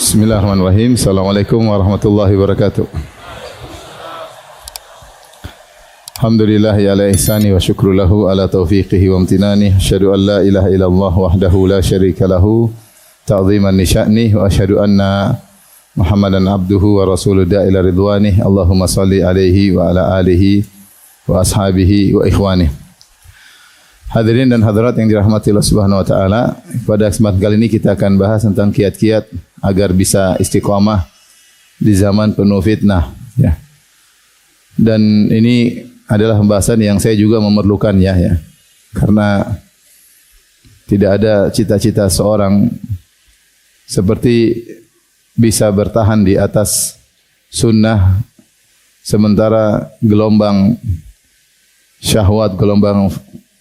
Bismillahirrahmanirrahim. Assalamualaikum warahmatullahi wabarakatuh. Alhamdulillah ala ihsani wa syukru lahu ala taufiqihi wa amtinani. Asyhadu an la ilaha illallah wahdahu la syarika lahu ta'ziman li sya'nih wa asyhadu anna Muhammadan abduhu wa rasuluhu ila ridwanih. Allahumma salli alaihi wa ala alihi wa ashabihi wa ikhwanih. Hadirin dan hadirat yang dirahmati Allah Subhanahu wa taala, pada kesempatan kali ini kita akan bahas tentang kiat-kiat agar bisa istiqamah di zaman penuh fitnah, ya. Dan ini adalah pembahasan yang saya juga memerlukannya, ya. Karena tidak ada cita-cita seorang seperti bisa bertahan di atas sunnah sementara gelombang syahwat, gelombang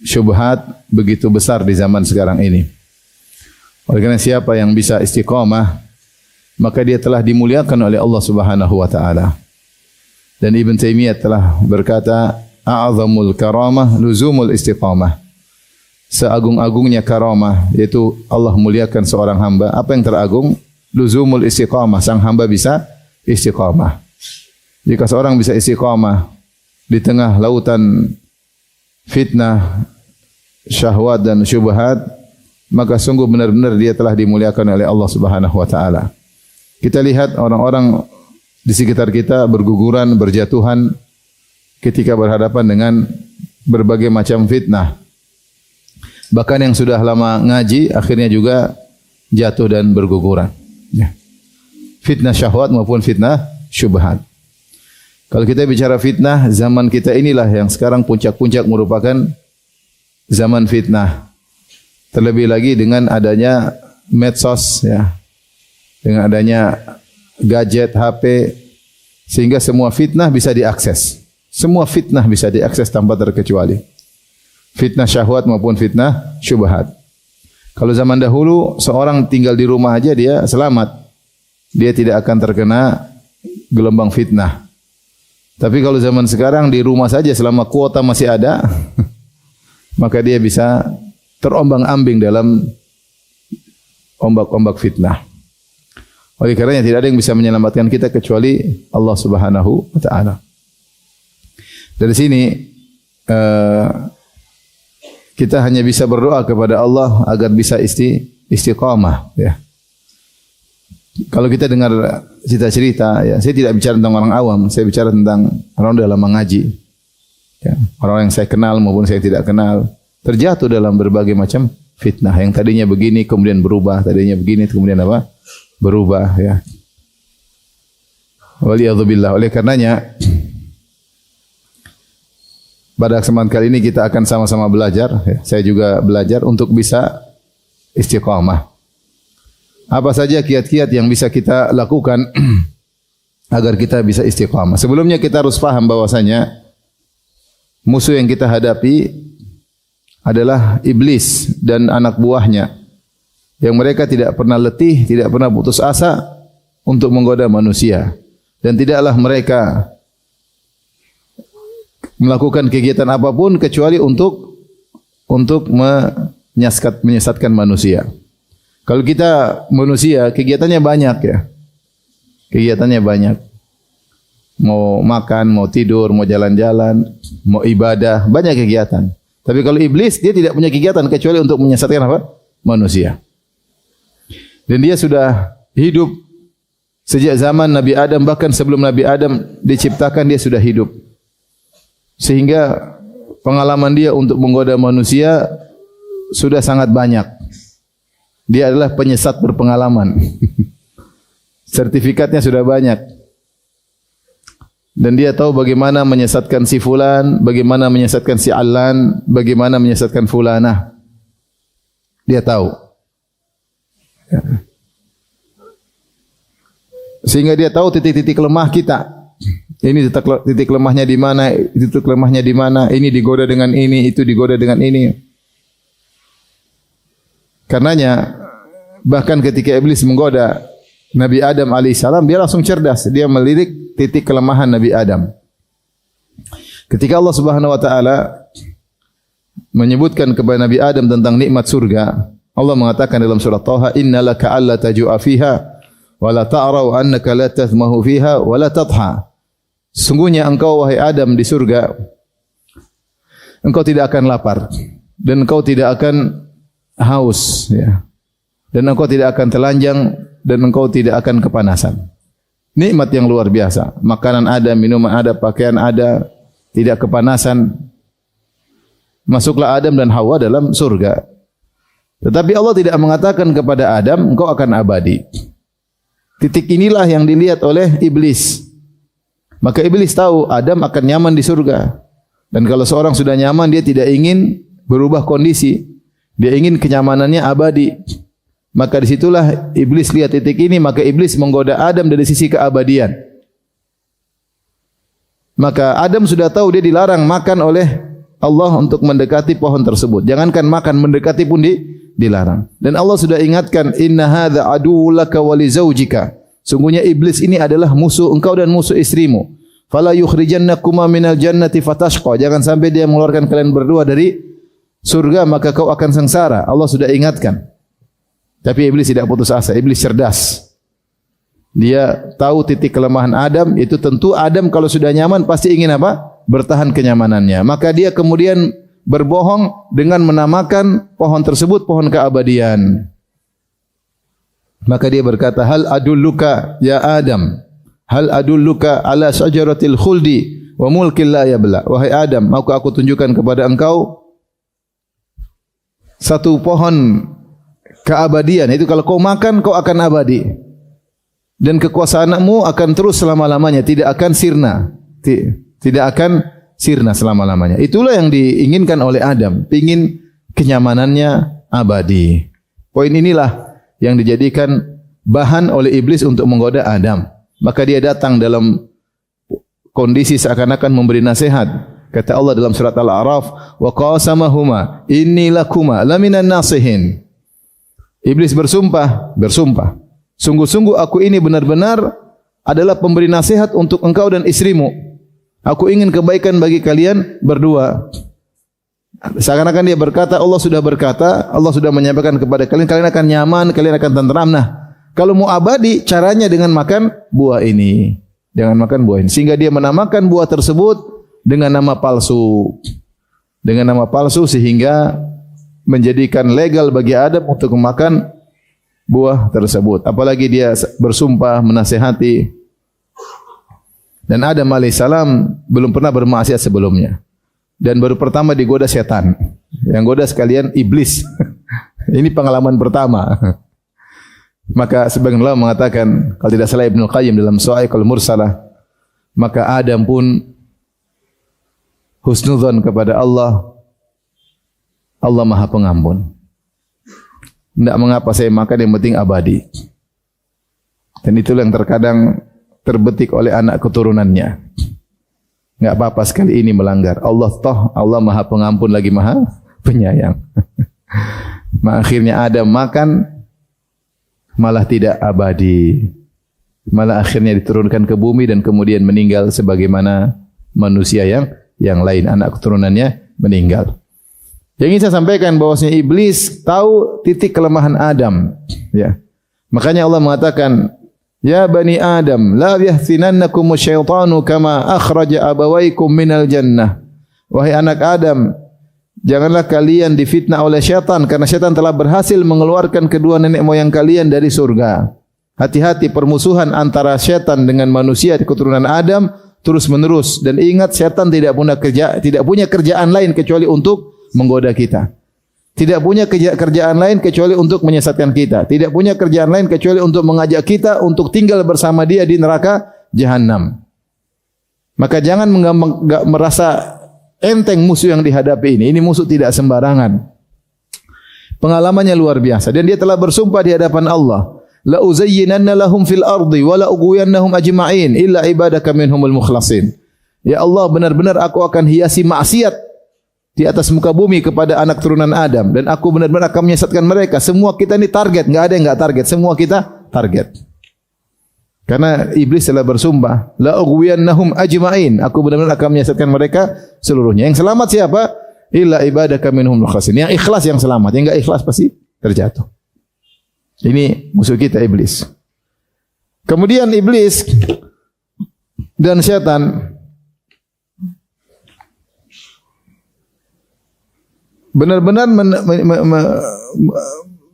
syubhat begitu besar di zaman sekarang ini. Oleh karena siapa yang bisa istiqamah, maka dia telah dimuliakan oleh Allah Subhanahu wa taala. Dan Ibn Taimiyah telah berkata, a'zamul karamah luzumul istiqamah. Seagung-agungnya karamah yaitu Allah muliakan seorang hamba. Apa yang teragung? Luzumul istiqamah, sang hamba bisa istiqamah. Jika seorang bisa istiqamah di tengah lautan fitnah, syahwat dan syubhat, maka sungguh benar-benar dia telah dimuliakan oleh Allah Subhanahu wa taala. Kita lihat orang-orang di sekitar kita berguguran, berjatuhan ketika berhadapan dengan berbagai macam fitnah. Bahkan yang sudah lama ngaji akhirnya juga jatuh dan berguguran, ya. Fitnah syahwat maupun fitnah syubhat. Kalau kita bicara fitnah, zaman kita inilah yang sekarang puncak-puncak merupakan zaman fitnah. Terlebih lagi dengan adanya medsos, ya. Dengan adanya gadget, HP, sehingga semua fitnah bisa diakses. Semua fitnah bisa diakses tanpa terkecuali. Fitnah syahwat maupun fitnah syubhat. Kalau zaman dahulu seorang tinggal di rumah aja dia selamat. Dia tidak akan terkena gelombang fitnah. Tapi kalau zaman sekarang di rumah saja selama kuota masih ada, maka dia bisa terombang-ambing dalam ombak-ombak fitnah. Oleh karenanya tidak ada yang bisa menyelamatkan kita kecuali Allah Subhanahu wa taala. Dari sini kita hanya bisa berdoa kepada Allah agar bisa istiqamah, ya. Kalau kita dengar cerita-cerita, ya, saya tidak bicara tentang orang awam, saya bicara tentang orang dalam mengaji, ya. Orang yang saya kenal maupun saya tidak kenal terjatuh dalam berbagai macam fitnah. Yang tadinya begini kemudian berubah, tadinya begini kemudian apa? Berubah, ya. Waliyadzubillah. Oleh karenanya pada kesempatan kali ini kita akan sama-sama belajar, ya. Saya juga belajar untuk bisa istiqamah. Apa saja kiat-kiat yang bisa kita lakukan agar kita bisa istiqamah. Sebelumnya kita harus paham bahwasanya musuh yang kita hadapi adalah iblis dan anak buahnya, yang mereka tidak pernah letih, tidak pernah putus asa untuk menggoda manusia, dan tidaklah mereka melakukan kegiatan apapun kecuali untuk menyesatkan manusia. Kalau kita manusia kegiatannya banyak, ya. Kegiatannya banyak. Mau makan, mau tidur, mau jalan-jalan, mau ibadah, banyak kegiatan. Tapi kalau iblis dia tidak punya kegiatan kecuali untuk menyesatkan apa? Manusia. Dan dia sudah hidup sejak zaman Nabi Adam, bahkan sebelum Nabi Adam diciptakan dia sudah hidup. Sehingga pengalaman dia untuk menggoda manusia sudah sangat banyak. Dia adalah penyesat berpengalaman. Sertifikatnya sudah banyak. Dan dia tahu bagaimana menyesatkan si fulan, bagaimana menyesatkan si alan, bagaimana menyesatkan fulanah. Dia tahu. Sehingga dia tahu titik-titik lemah kita. Ini titik lemahnya di mana, titik lemahnya di mana, ini digoda dengan ini, itu digoda dengan ini. Karenanya bahkan ketika iblis menggoda Nabi Adam alaihissalam, dia langsung cerdas, dia melirik titik kelemahan Nabi Adam. Ketika Allah Subhanahu wa taala menyebutkan kepada Nabi Adam tentang nikmat surga, Allah mengatakan dalam surah Taha, "Innalaka alla tajua fiha wa la ta'rau annaka la tathmahu fiha wa la tadha. Sungguhnya engkau wahai Adam di surga, engkau tidak akan lapar dan engkau tidak akan haus, ya. Dan engkau tidak akan telanjang dan engkau tidak akan kepanasan. Nikmat yang luar biasa. Makanan ada, minuman ada, pakaian ada, tidak kepanasan. Masuklah Adam dan Hawa dalam surga. Tetapi Allah tidak mengatakan kepada Adam, engkau akan abadi. Titik inilah yang dilihat oleh iblis. Maka iblis tahu Adam akan nyaman di surga. Dan kalau seorang sudah nyaman, dia tidak ingin berubah kondisi. Dia ingin kenyamanannya abadi. Maka disitulah iblis lihat titik ini, maka iblis menggoda Adam dari sisi keabadian. Maka Adam sudah tahu dia dilarang makan oleh Allah untuk mendekati pohon tersebut. Jangankan makan, mendekati pun dilarang. Dan Allah sudah ingatkan, inna hadza aduwwun laka wa li zaujika. Sungguhnya iblis ini adalah musuh engkau dan musuh istrimu. Fala yukhrijannakuma minal jannati fatashqa. Jangan sampai dia mengeluarkan kalian berdua dari surga, maka kau akan sengsara. Allah sudah ingatkan. Tapi iblis tidak putus asa, iblis cerdas. Dia tahu titik kelemahan Adam, itu tentu Adam kalau sudah nyaman pasti ingin apa? Bertahan kenyamanannya. Maka dia kemudian berbohong dengan menamakan pohon tersebut pohon keabadian. Maka dia berkata, hal adulluka ya Adam, hal adulluka ala syajaratil khuldi wa mulkin la yabla. Wahai Adam, maukah aku tunjukkan kepada engkau satu pohon keabadian, itu kalau kau makan kau akan abadi dan kekuasaanmu akan terus selama-lamanya, tidak akan sirna, tidak akan sirna selama-lamanya. Itulah yang diinginkan oleh Adam, ingin kenyamanannya abadi. Poin inilah yang dijadikan bahan oleh iblis untuk menggoda Adam. Maka dia datang dalam kondisi seakan-akan memberi nasihat. Kata Allah dalam surat Al-A'raf, wa qasamahuma inni lakuma laminan nasihin. Iblis bersumpah, sungguh-sungguh aku ini benar-benar adalah pemberi nasihat untuk engkau dan istrimu. Aku ingin kebaikan bagi kalian berdua. Seakan-akan dia berkata, Allah sudah berkata, Allah sudah menyampaikan kepada kalian, kalian akan nyaman, kalian akan tenteram. Nah, kalau mau abadi, caranya dengan makan buah ini. Jangan makan buah ini. Sehingga dia menamakan buah tersebut dengan nama palsu. Dengan nama palsu sehingga menjadikan legal bagi Adam untuk memakan buah tersebut. Apalagi dia bersumpah menasihati. Dan Adam alaihissalam belum pernah bermaksiat sebelumnya. Dan baru pertama digoda setan. Yang goda sekalian iblis. Ini pengalaman pertama. Maka sebagian ulama mengatakan, kalau tidak salah Ibnu Qayyim dalam Sa'iqul Mursalah, maka Adam pun husnudzon kepada Allah. Allah Maha Pengampun. Tidak mengapa saya makan, yang penting abadi. Dan itulah yang terkadang terbetik oleh anak keturunannya. Enggak apa-apa sekali ini melanggar. Allah Maha Pengampun lagi Maha Penyayang. Akhirnya Adam makan malah tidak abadi. Malah akhirnya diturunkan ke bumi dan kemudian meninggal sebagaimana manusia yang lain, anak keturunannya meninggal. Yang ingin saya sampaikan bahwasanya iblis tahu titik kelemahan Adam, ya. Makanya Allah mengatakan, ya bani Adam, la yahtinannakum asyaitanu kama akhraja abawaykum minal jannah. Wahai anak Adam, janganlah kalian difitnah oleh syaitan, karena syaitan telah berhasil mengeluarkan kedua nenek moyang kalian dari surga. Hati-hati permusuhan antara syaitan dengan manusia di keturunan Adam terus menerus, dan ingat syaitan tidak punya kerjaan lain kecuali untuk menggoda kita. Tidak punya kerjaan lain kecuali untuk menyesatkan kita. Tidak punya kerjaan lain kecuali untuk mengajak kita untuk tinggal bersama dia di neraka jahanam. Maka jangan merasa enteng musuh yang dihadapi ini. Ini musuh tidak sembarangan. Pengalamannya luar biasa. Dan dia telah bersumpah di hadapan Allah, la uzayyinanna lahum fil ardi wa la ughwiyannahum ajma'in illa ibadaka minhumul mukhlasin. Ya Allah, benar-benar aku akan hiasi maksiat di atas muka bumi kepada anak turunan Adam, dan aku benar-benar akan menyesatkan mereka. Semua kita ini target, enggak ada yang enggak target. Semua kita target. Karena iblis telah bersumpah, la ughwiyannahum ajma'in. Aku benar-benar akan menyesatkan mereka seluruhnya. Yang selamat siapa? Illa ibadaka minhum mukhlasin. Yang ikhlas yang selamat. Yang enggak ikhlas pasti terjatuh. Ini musuh kita iblis. Kemudian iblis dan syaitan benar-benar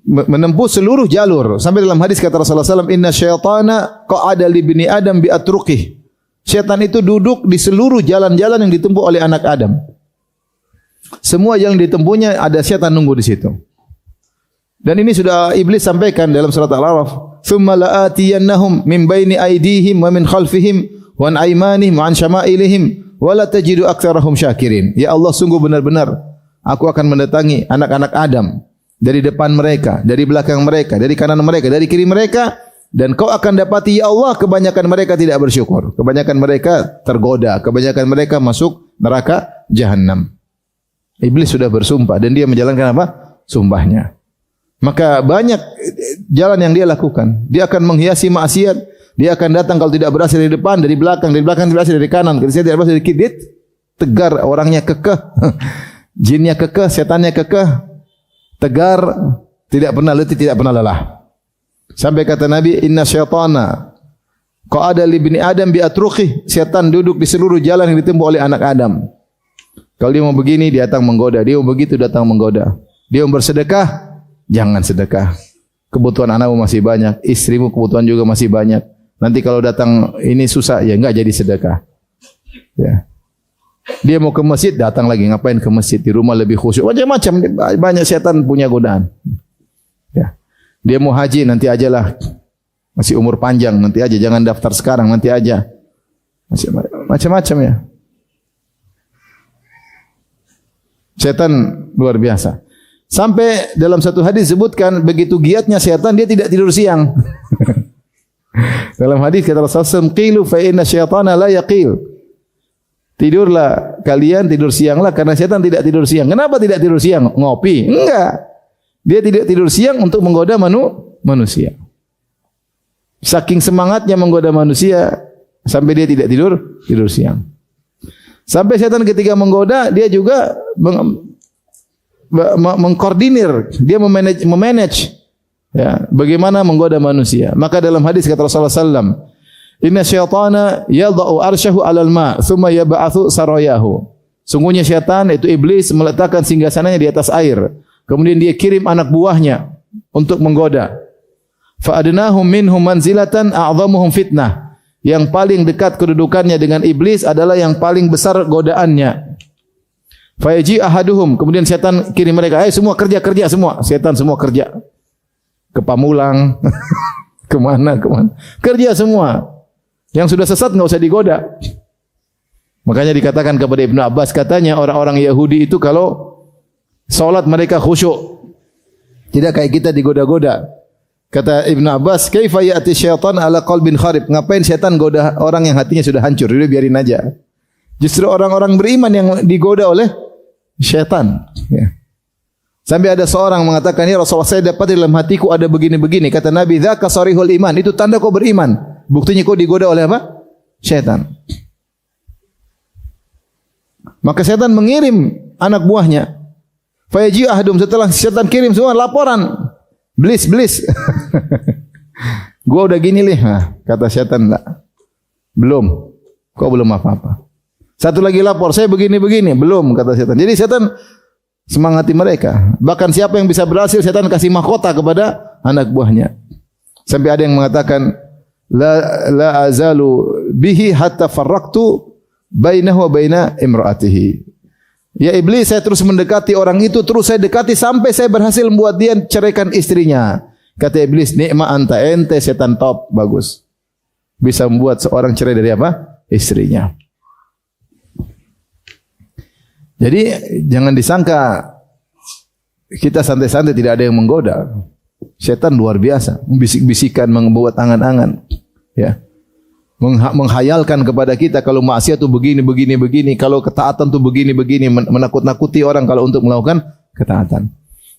menempuh seluruh jalur. Sampai dalam hadis kata Rasulullah SAW, Inna syaitana qa'ada li bini Adam bi atruqih. Syaitan itu duduk di seluruh jalan-jalan yang ditempuh oleh anak Adam. Semua yang ditempuhnya ada syaitan nunggu di situ. Dan ini sudah iblis sampaikan dalam surat Al-A'raf. Thumma la'atiyannahum min baini aydihim wa min khalfihim wa an aymanihim wa an syama'ilihim wa la tajidu aktsarahum syakirin. Ya Allah, sungguh benar-benar aku akan mendatangi anak-anak Adam dari depan mereka, dari belakang mereka, dari kanan mereka, dari kiri mereka, dan kau akan dapati ya Allah kebanyakan mereka tidak bersyukur. Kebanyakan mereka tergoda, kebanyakan mereka masuk neraka jahanam. Iblis sudah bersumpah dan dia menjalankan apa? Sumpahnya. Maka banyak jalan yang dia lakukan. Dia akan menghiasi maksiat. Dia akan datang kalau tidak berhasil dari depan, dari belakang tidak berhasil dari kanan, tidak berhasil dari kiri. Tegar, orangnya kekeh. Jinnya kekeh, setannya kekeh. Tegar, tidak pernah letih, tidak pernah lelah. Sampai kata Nabi, Inna syaitana qa'ada li bini Adam bi atruqih. Setan duduk di seluruh jalan yang ditempuh oleh anak Adam. Kalau dia mau begini, dia datang menggoda. Dia mau begitu, datang menggoda. Dia mau bersedekah, jangan sedekah. Kebutuhan anakmu masih banyak, istrimu kebutuhan juga masih banyak. Nanti kalau datang ini susah, ya enggak jadi sedekah. Ya. Dia mau ke masjid, datang lagi. Ngapain ke masjid? Di rumah lebih khusyuk. Macam-macam. Banyak setan punya godaan. Ya. Dia mau haji, nanti ajalah. Masih umur panjang, nanti aja. Jangan daftar sekarang, nanti aja. Macam-macam ya. Setan luar biasa. Sampai dalam satu hadis disebutkan begitu giatnya setan dia tidak tidur siang. Dalam hadis kata Rasulullah SAW, qilu fa inna syaitana la yaqil. Tidurlah kalian, tidur sianglah karena setan tidak tidur siang. Kenapa tidak tidur siang? Ngopi? Enggak. Dia tidak tidur siang untuk menggoda manusia. Saking semangatnya menggoda manusia sampai dia tidak tidur siang. Sampai setan ketika menggoda, dia juga mengkoordinir, dia memanage ya, bagaimana menggoda manusia. Maka dalam hadis kata Rasulullah SAW, Inna syaitana yada'u arsyahu alal ma' thumma yab'athu sarayahu. Sungguhnya syaitan, itu iblis, meletakkan singgasananya di atas air. Kemudian dia kirim anak buahnya untuk menggoda. Fa'adnahum minhum manzilatan a'zamuhum fitnah. Yang paling dekat kedudukannya dengan iblis adalah yang paling besar godaannya. Fayaji ahaduhum. Kemudian setan kirim mereka, ayo semua kerja semua. Setan semua kerja. Ke Pamulang, kemana. Kerja semua. Yang sudah sesat enggak usah digoda. Makanya dikatakan kepada Ibnu Abbas, katanya orang-orang Yahudi itu kalau salat mereka khusyuk. Tidak kayak kita digoda-goda. Kata Ibnu Abbas, kaifa ya'ti syaitan ala qalbin kharib? Ngapain setan goda orang yang hatinya sudah hancur? Udah biarin aja. Justru orang-orang beriman yang digoda oleh syaitan. Ya. Sampai ada seorang mengatakan, ya Rasulullah, saya dapat di dalam hatiku ada begini-begini. Kata Nabi, dzaka sarihul iman. Itu tanda kau beriman. Buktinya kau digoda oleh apa? Syaitan. Maka syaitan mengirim anak buahnya. Fayaji ahdum, setelah syaitan kirim semua laporan. Blis. Gua udah gini lih. Nah, kata syaitan, enggak. Belum. Kau belum apa-apa. Satu lagi lapor, saya begini-begini. Belum, kata syaitan. Jadi syaitan semangati mereka. Bahkan siapa yang bisa berhasil, syaitan kasih mahkota kepada anak buahnya. Sampai ada yang mengatakan, la azalu bihi hatta farraqtu bainahu wa baina imra'atihi. Ya iblis, saya terus mendekati orang itu, terus saya dekati sampai saya berhasil membuat dia ceraikan istrinya. Kata iblis, nikma anta, ente setan top, bagus. Bisa membuat seorang cerai dari apa? Istrinya. Jadi jangan disangka kita santai-santai tidak ada yang menggoda. Setan luar biasa, membisik-bisikan, membuat angan-angan, ya. Menghayalkan kepada kita kalau maksiat itu begini, kalau ketaatan itu begini, menakut-nakuti orang kalau untuk melakukan ketaatan.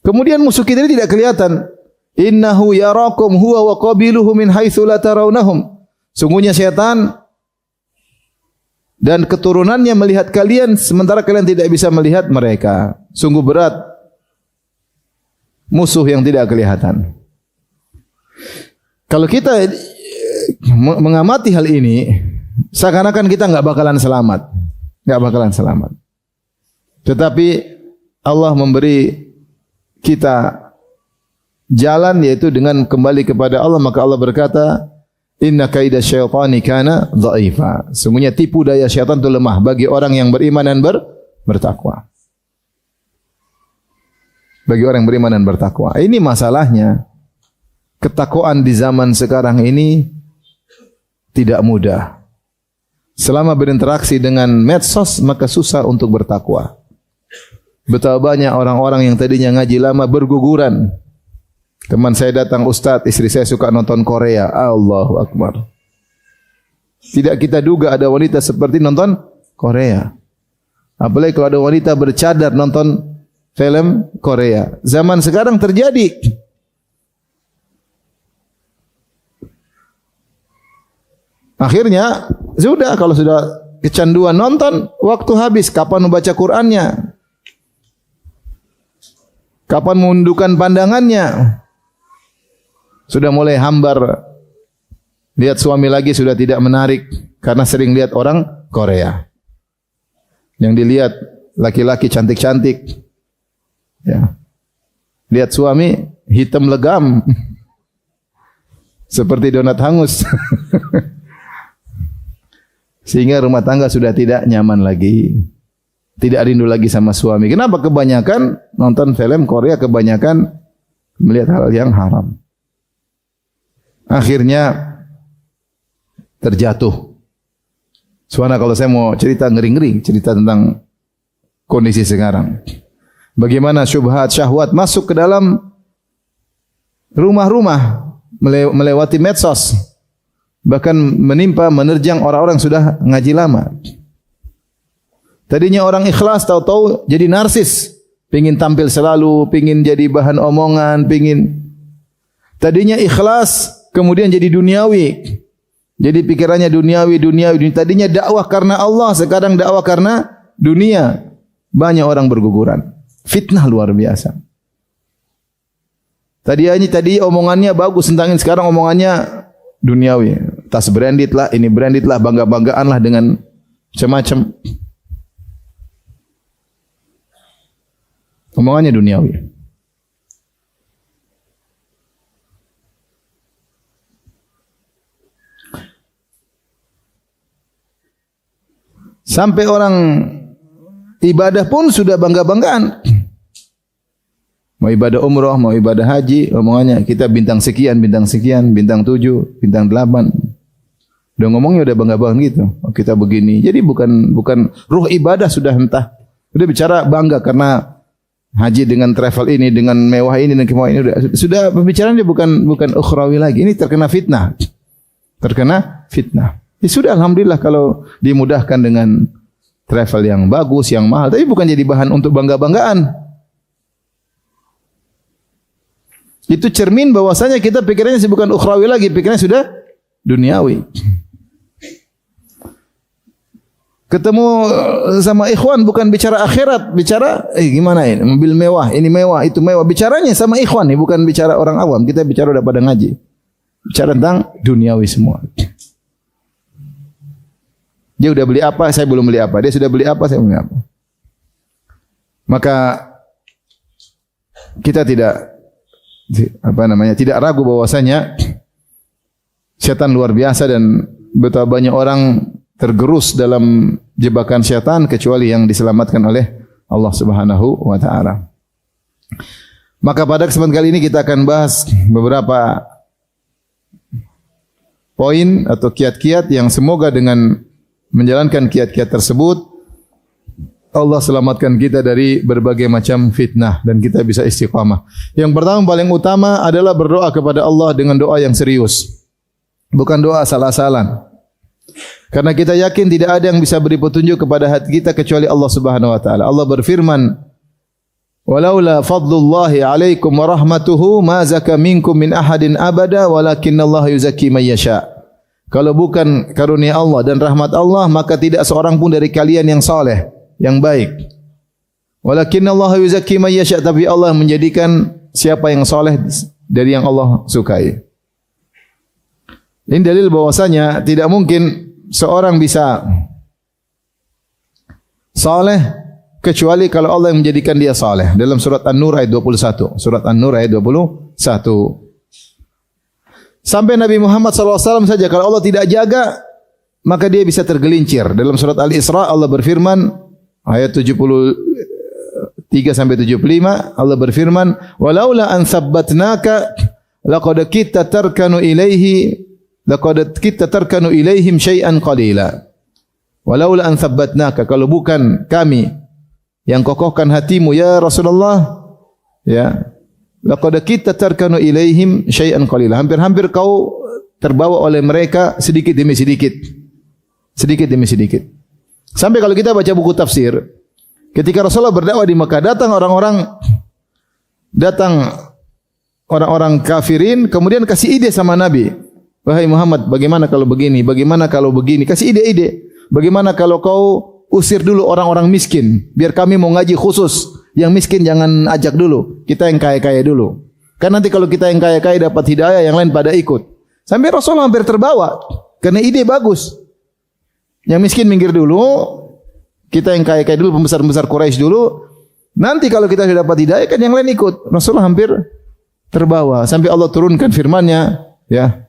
Kemudian musuh kita ini tidak kelihatan. Innahu yarakum huwa wa qabiluhu min haitsu la tarawnahum. Sungguhnya syaitan dan keturunannya melihat kalian sementara kalian tidak bisa melihat mereka. Sungguh berat musuh yang tidak kelihatan. Kalau kita mengamati hal ini, seakan-akan kita enggak bakalan selamat. Enggak bakalan selamat. Tetapi Allah memberi kita jalan, yaitu dengan kembali kepada Allah. Maka Allah berkata, inna kaida syaitani kana dha'ifa. Sungguhnya tipu daya syaitan itu lemah bagi orang yang beriman dan bertakwa. Bagi orang yang beriman dan bertakwa. Ini masalahnya. Ketakwaan di zaman sekarang ini tidak mudah. Selama berinteraksi dengan medsos, maka susah untuk bertakwa. Betapa banyak orang-orang yang tadinya ngaji lama berguguran. Teman saya datang, Ustaz, istri saya suka nonton Korea. Allahu Akbar. Tidak kita duga ada wanita seperti nonton Korea. Apalagi kalau ada wanita bercadar nonton film Korea. Zaman sekarang terjadi. Akhirnya, sudah kalau sudah kecanduan nonton, waktu habis. Kapan membaca Qur'annya? Kapan menundukkan pandangannya? Sudah mulai hambar. Lihat suami lagi sudah tidak menarik karena sering lihat orang Korea. Yang dilihat laki-laki cantik-cantik. Ya. Lihat suami hitam legam. Seperti donat hangus. Sehingga rumah tangga sudah tidak nyaman lagi. Tidak rindu lagi sama suami. Kenapa? Kebanyakan nonton film Korea, kebanyakan melihat hal yang haram. Akhirnya terjatuh. Soalnya kalau saya mau cerita ngeri-ngeri, cerita tentang kondisi sekarang. Bagaimana syubhat, syahwat masuk ke dalam rumah-rumah, melewati medsos. Bahkan menimpa, menerjang orang-orang yang sudah ngaji lama. Tadinya orang ikhlas, tahu-tahu jadi narsis. Pingin tampil selalu, pingin jadi bahan omongan, pingin. Tadinya ikhlas, kemudian jadi duniawi. Jadi pikirannya duniawi. Tadinya dakwah karena Allah, sekarang dakwah karena dunia. Banyak orang berguguran. Fitnah luar biasa. Tadi omongannya bagus tentang ini, sekarang omongannya duniawi. Tas branded lah, ini branded lah, bangga-banggaan lah dengan macam-macam. Omongannya duniawi. Sampai orang ibadah pun sudah bangga-banggaan. Mau ibadah umrah, mau ibadah haji, omongannya kita bintang sekian, bintang 7, bintang 8. Udah ngomongnya udah bangga-banggaan gitu. Oh, kita begini. Jadi bukan ruh ibadah sudah entah. Udah bicara bangga karena haji dengan travel ini, dengan mewah ini, dengan kemewah ini, sudah pembicaraannya bukan ukhrawi lagi. Ini terkena fitnah. Ya sudah, alhamdulillah kalau dimudahkan dengan travel yang bagus, yang mahal, tapi bukan jadi bahan untuk bangga-banggaan. Itu cermin bahwasanya kita pikirannya bukan ukhrawi lagi, pikirannya sudah duniawi. Ketemu sama ikhwan bukan bicara akhirat, bicara gimana ini, mobil mewah, ini mewah, itu mewah. Bicaranya sama ikhwan, bukan bicara orang awam. Kita bicara udah pada ngaji. Bicara tentang duniawi semua. Dia sudah beli apa, saya belum beli apa. Dia sudah beli apa, saya belum beli apa. Maka kita tidak ragu bahwasanya setan luar biasa dan betapa banyak orang tergerus dalam jebakan syaitan kecuali yang diselamatkan oleh Allah Subhanahu wa taala. Maka pada kesempatan kali ini kita akan bahas beberapa poin atau kiat-kiat yang semoga dengan menjalankan kiat-kiat tersebut Allah selamatkan kita dari berbagai macam fitnah dan kita bisa istiqamah. Yang pertama paling utama adalah berdoa kepada Allah dengan doa yang serius. Bukan doa asal-asalan. Karena kita yakin tidak ada yang bisa beri petunjuk kepada hati kita kecuali Allah Subhanahu wa taala. Allah berfirman, "Walaula fadlullahi 'alaikum wa rahmatuhu ma zaka minkum min ahadin abada walakinallaha yuzakki may yasha." Kalau bukan karunia Allah dan rahmat Allah, maka tidak seorang pun dari kalian yang saleh, yang baik. Walakinallaha yuzakki may yasha, tapi Allah menjadikan siapa yang saleh dari yang Allah sukai. Ini dalil bahwasanya tidak mungkin seorang bisa saleh kecuali kalau Allah yang menjadikan dia saleh. Dalam surat An-Nur ayat 21. Surat An-Nur ayat 21. Sampai Nabi Muhammad SAW saja kalau Allah tidak jaga, maka dia bisa tergelincir. Dalam surat Al-Isra Allah berfirman ayat 73 sampai 75 Allah berfirman, "Walaula an sabbatnaka laqad kitta tarkanu ilaihim syai'an qalila." Walaula an sabbatnaka, kalau bukan kami yang kokohkan hatimu ya Rasulullah, ya, laqad kitta tarkanu ilaihim syai'an qalila. Hampir-hampir kau terbawa oleh mereka sedikit demi sedikit. Sedikit demi sedikit. Sampai kalau kita baca buku tafsir, ketika Rasulullah berdakwah di Mekah, datang orang-orang kafirin, kemudian kasih ide sama Nabi. Wahai Muhammad, bagaimana kalau begini? Bagaimana kalau begini? Kasih ide-ide. Bagaimana kalau kau usir dulu orang-orang miskin? Biar kami mau ngaji khusus. Yang miskin jangan ajak dulu. Kita yang kaya-kaya dulu. Kan nanti kalau kita yang kaya-kaya dapat hidayah, yang lain pada ikut. Sampai Rasulullah hampir terbawa. Karena ide bagus. Yang miskin minggir dulu. Kita yang kaya-kaya dulu, pembesar-pembesar Quraisy dulu. Nanti kalau kita sudah dapat hidayah, kan yang lain ikut. Rasulullah hampir terbawa. Sampai Allah turunkan firman-Nya, ya.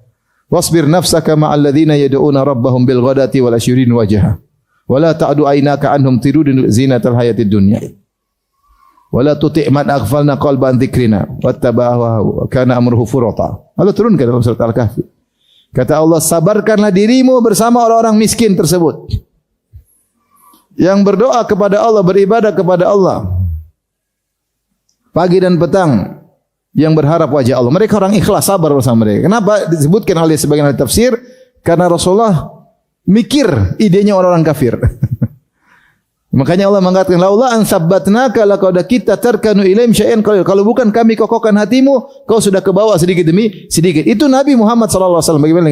Wasbir nafsaka ma'al ladzina yad'una rabbahum bil ghadati wal asyrin wajha. Wala ta'du aynaka anhum tiridun zinatal hayatid dunya. Wala tuti' man aghfalna qalban dzikrina wattaba'a kana amruhu furata. Allah turunkan dalam surat Al-Kahfi. Kata Allah, sabarkanlah dirimu bersama orang-orang miskin tersebut. Yang berdoa kepada Allah, beribadah kepada Allah. Pagi dan petang. Yang berharap wajah Allah. Mereka orang ikhlas, sabar bersama mereka. Kenapa disebutkan oleh sebagian ahli tafsir? Karena Rasulullah mikir idenya orang-orang kafir. Makanya Allah mengatakan, laula an sabbatnaka laqad kita tarkanu ilaihim syai'an qalil. Kalau bukan kami kokohkan hatimu, kau sudah kebawa sedikit demi sedikit. Itu Nabi Muhammad sallallahu alaihi wasallam. Bagaimana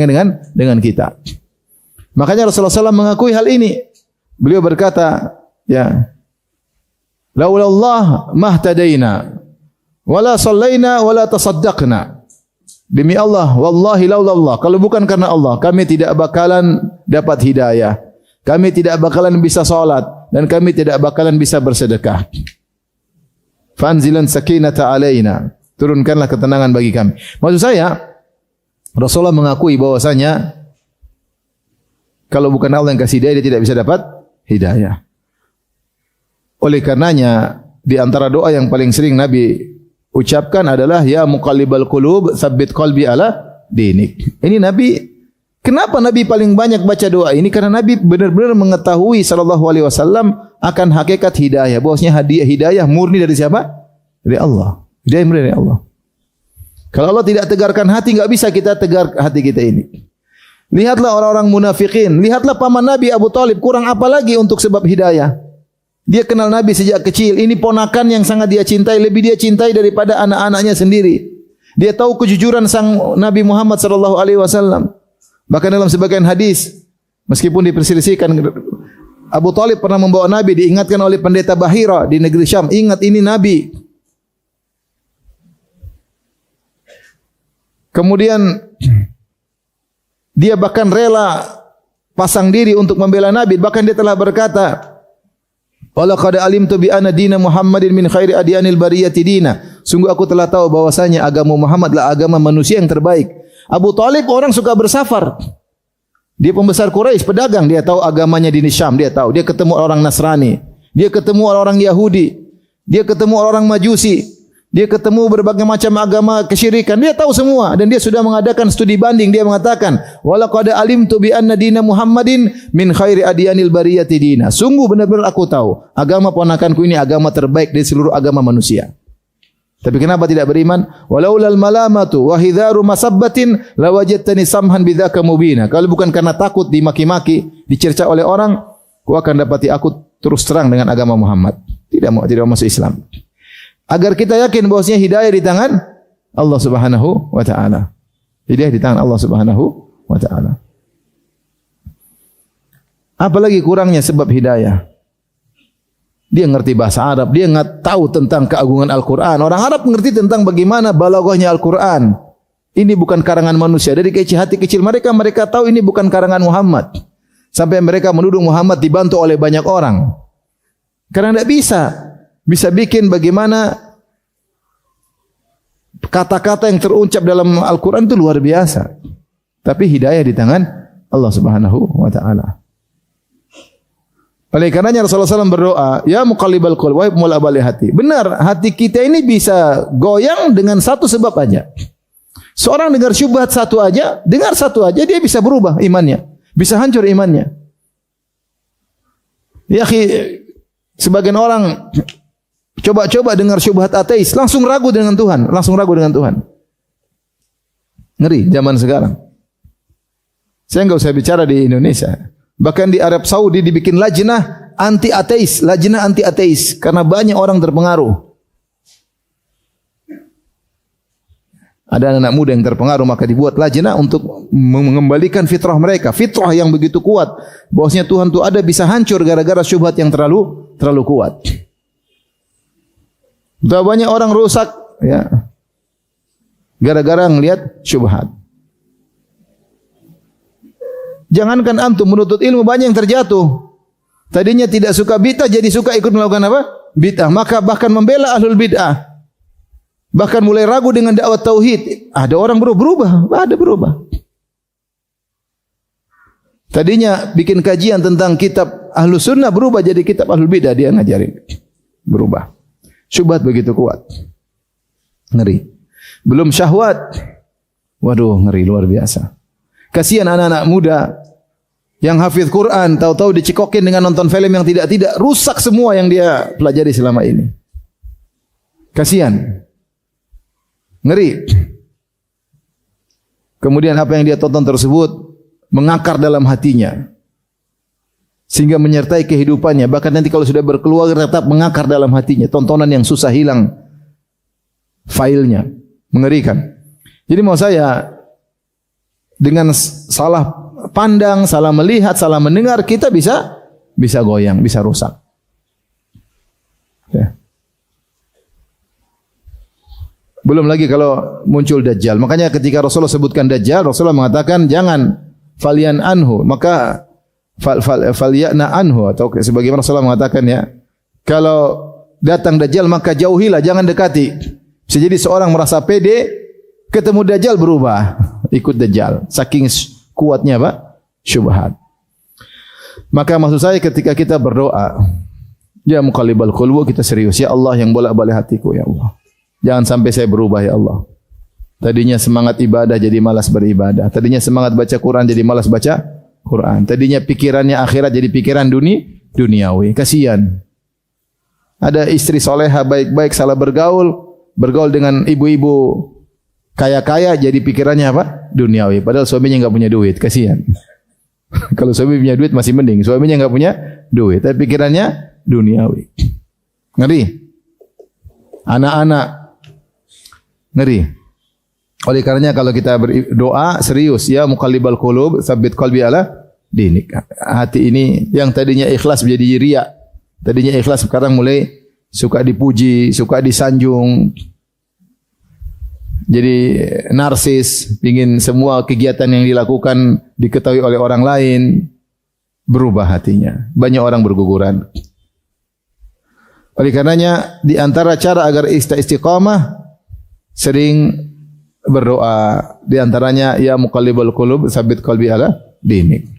dengan kita? Makanya Rasulullah SAW mengakui hal ini. Beliau berkata, ya, laula Allah mahtadaina wala sallaina wala tasaddaqna. Demi Allah, wallahi laula Allah, kalau bukan karena Allah, kami tidak bakalan dapat hidayah. Kami tidak bakalan bisa salat dan kami tidak bakalan bisa bersedekah. Fanzilan sakinata alaina. Turunkanlah ketenangan bagi kami. Maksud saya, Rasulullah mengakui bahwasanya kalau bukan Allah yang kasih hidayah, dia tidak bisa dapat hidayah. Oleh karenanya, di antara doa yang paling sering Nabi ucapkan adalah ya muqallibal qulub tsabbit qalbi ala dinik. Ini Nabi, kenapa Nabi paling banyak baca doa ini? Karena Nabi benar-benar mengetahui sallallahu alaihi wasallam akan hakikat hidayah. Bahwasanya hidayah murni dari siapa? Dari Allah. Hidayah murni dari Allah. Kalau Allah tidak tegarkan hati, enggak bisa kita tegar hati kita ini. Lihatlah orang-orang munafikin, lihatlah paman Nabi Abu Thalib, kurang apa lagi untuk sebab hidayah? Dia kenal Nabi sejak kecil. Ini ponakan yang sangat dia cintai, lebih dia cintai daripada anak-anaknya sendiri. Dia tahu kejujuran sang Nabi Muhammad sallallahu alaihi wasallam. Bahkan dalam sebagian hadis, meskipun diperselisihkan, Abu Thalib pernah membawa Nabi, diingatkan oleh pendeta Bahira di negeri Syam, ingat ini Nabi. Kemudian dia bahkan rela pasang diri untuk membela Nabi. Bahkan dia telah berkata, walaqad alimtu bi anna dina Muhammadin min khairi adyanil bariyati dina. Sungguh aku telah tahu bahwasanya agama Muhammad adalah agama manusia yang terbaik. Abu Thalib orang suka bersafar. Dia pembesar Quraisy, pedagang, dia tahu agamanya di Syam, dia tahu. Dia ketemu orang Nasrani, dia ketemu orang Yahudi, dia ketemu orang Majusi, dia ketemu berbagai macam agama kesyirikan. Dia tahu semua dan dia sudah mengadakan studi banding. Dia mengatakan, walaqad alimtu bi anna dina Muhammadin min khairi adyanil bariyati dina. Sungguh benar-benar aku tahu agama ponakanku ini agama terbaik dari seluruh agama manusia. Tapi kenapa tidak beriman? Walaulal malamatu wa hidharu masabbatin lawajadtani samhan bidzaka mubina. Kalau bukan karena takut dimaki-maki, dicerca oleh orang, kau akan dapati aku terus terang dengan agama Muhammad. Tidak mau masuk Islam. Agar kita yakin bahwasanya hidayah di tangan Allah Subhanahu wa taala. Hidayah di tangan Allah Subhanahu wa taala. Apalagi kurangnya sebab hidayah? Dia ngerti bahasa Arab, dia enggak tahu tentang keagungan Al-Qur'an. Orang Arab mengerti tentang bagaimana balaghahnya Al-Qur'an. ini bukan karangan manusia. Dari kecil hati kecil mereka, mereka tahu ini bukan karangan Muhammad. Sampai mereka menuduh Muhammad dibantu oleh banyak orang. Karena tidak bisa bikin bagaimana kata-kata yang terucap dalam Al-Quran itu luar biasa. Tapi hidayah di tangan Allah Subhanahu wa ta'ala. Oleh karenanya Rasulullah SAW berdoa, ya muqallibal qulub wa mulabali hati. Benar, hati kita ini bisa goyang dengan satu sebab aja. Seorang dengar syubhat satu aja dia bisa berubah imannya, bisa hancur imannya. Ya akhi, sebagian orang coba-coba dengar syubhat ateis, langsung ragu dengan Tuhan. Ngeri zaman sekarang. Saya enggak usah bicara di Indonesia. Bahkan di Arab Saudi dibikin lajnah anti ateis karena banyak orang terpengaruh. Ada anak muda yang terpengaruh, maka dibuat lajnah untuk mengembalikan fitrah mereka. Fitrah yang begitu kuat, bahwasanya Tuhan itu ada, bisa hancur gara-gara syubhat yang terlalu kuat. Sudah banyak orang rusak ya, gara-gara ngelihat syubhat. Jangankan antum menuntut ilmu, banyak yang terjatuh. Tadinya tidak suka bid'ah jadi suka ikut melakukan apa? Bid'ah. Maka bahkan membela ahlul bid'ah. Bahkan mulai ragu dengan dakwah tauhid. Ada orang berubah. Tadinya bikin kajian tentang kitab Ahlus Sunnah, berubah jadi kitab Ahlul Bid'ah, dia ngajarin. Berubah. Syubhat begitu kuat. Ngeri. Belum syahwat. Waduh, ngeri luar biasa. Kasihan anak-anak muda yang hafiz Quran, tahu-tahu dicikokin dengan nonton film yang tidak-tidak, rusak semua yang dia pelajari selama ini. Kasihan. Ngeri. Kemudian apa yang dia tonton tersebut mengakar dalam hatinya, sehingga menyertai kehidupannya. Bahkan nanti kalau sudah berkeluarga tetap mengakar dalam hatinya. Tontonan yang susah hilang filenya. Mengerikan. Jadi mau saya, dengan salah pandang, salah melihat, salah mendengar, kita bisa goyang, bisa rusak. Ya. Belum lagi kalau muncul Dajjal. Makanya ketika Rasulullah sebutkan Dajjal, Rasulullah mengatakan jangan falian anhu, maka falyana anhu, atau sebagaimana Rasulullah mengatakan ya, kalau datang Dajjal maka jauhilah, jangan dekati. Bisa jadi seorang merasa pede, ketemu Dajjal berubah, ikut Dajjal. Saking kuatnya Pak, syubhat. Maka maksud saya ketika kita berdoa, ya muqallibal qulub, kita serius. Ya Allah yang bolak-balik hatiku, ya Allah. Jangan sampai saya berubah, ya Allah. Tadinya semangat ibadah jadi malas beribadah. Tadinya semangat baca Quran jadi malas baca Quran. Tadinya pikirannya akhirat jadi pikiran duniawi. Kasihan. Ada istri soleha baik-baik salah bergaul dengan ibu-ibu kaya-kaya, jadi pikirannya apa? Duniawi. Padahal suaminya enggak punya duit, kasihan. Kalau suami punya duit masih mending, suaminya enggak punya duit, tapi pikirannya duniawi. Ngeri. Anak-anak ngeri. Oleh karenanya kalau kita berdoa serius, ya muqallibal qulub, tsabbit qalbi ala dinik. Hati ini yang tadinya ikhlas menjadi riya. Tadinya ikhlas sekarang mulai suka dipuji, suka disanjung. Jadi narsis, ingin semua kegiatan yang dilakukan diketahui oleh orang lain. Berubah hatinya. Banyak orang berguguran. Oleh karenanya di antara cara agar istiqamah, sering berdoa. Di antaranya ya muqallibal qulub, tsabbit qalbi ala dinik.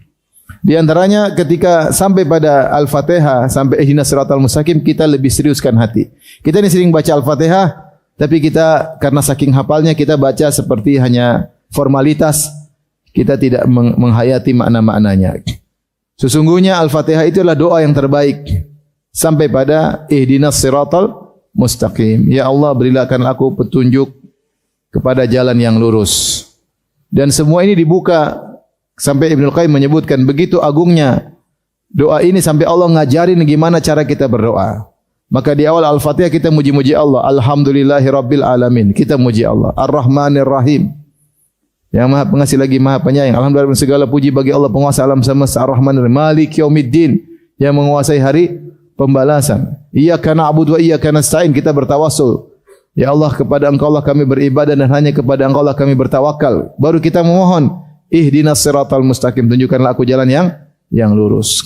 Di antaranya ketika sampai pada Al-Fatihah, sampai ihdinas siratal mustaqim, kita lebih seriuskan hati. Kita ini sering baca Al-Fatihah, tapi kita karena saking hafalnya kita baca seperti hanya formalitas, kita tidak menghayati makna-maknanya. Sesungguhnya Al-Fatihah itulah doa yang terbaik sampai pada ihdinas siratal mustaqim. Ya Allah, berikan aku petunjuk kepada jalan yang lurus. Dan semua ini dibuka sampai Ibnu Qayyim menyebutkan begitu agungnya doa ini sampai Allah ngajarin gimana cara kita berdoa. Maka di awal Al-Fatihah kita muji-muji Allah. Alhamdulillahi Rabbil Alamin. Kita muji Allah. Ar-Rahmanir Rahim. Yang Maha Pengasih lagi Maha Penyayang. Alhamdulillah segala puji bagi Allah penguasa alam semesta. Ar-Rahmanir Rahim. Malik Yaumiddin. Yang menguasai hari pembalasan. Iyyaka na'budu wa iyyaka nasta'in. Kita bertawassul Ya Allah, kepada Engkau lah kami beribadah dan hanya kepada Engkau lah kami bertawakal. Baru kita memohon, ihdinas siratal mustaqim, tunjukkanlah aku jalan yang lurus.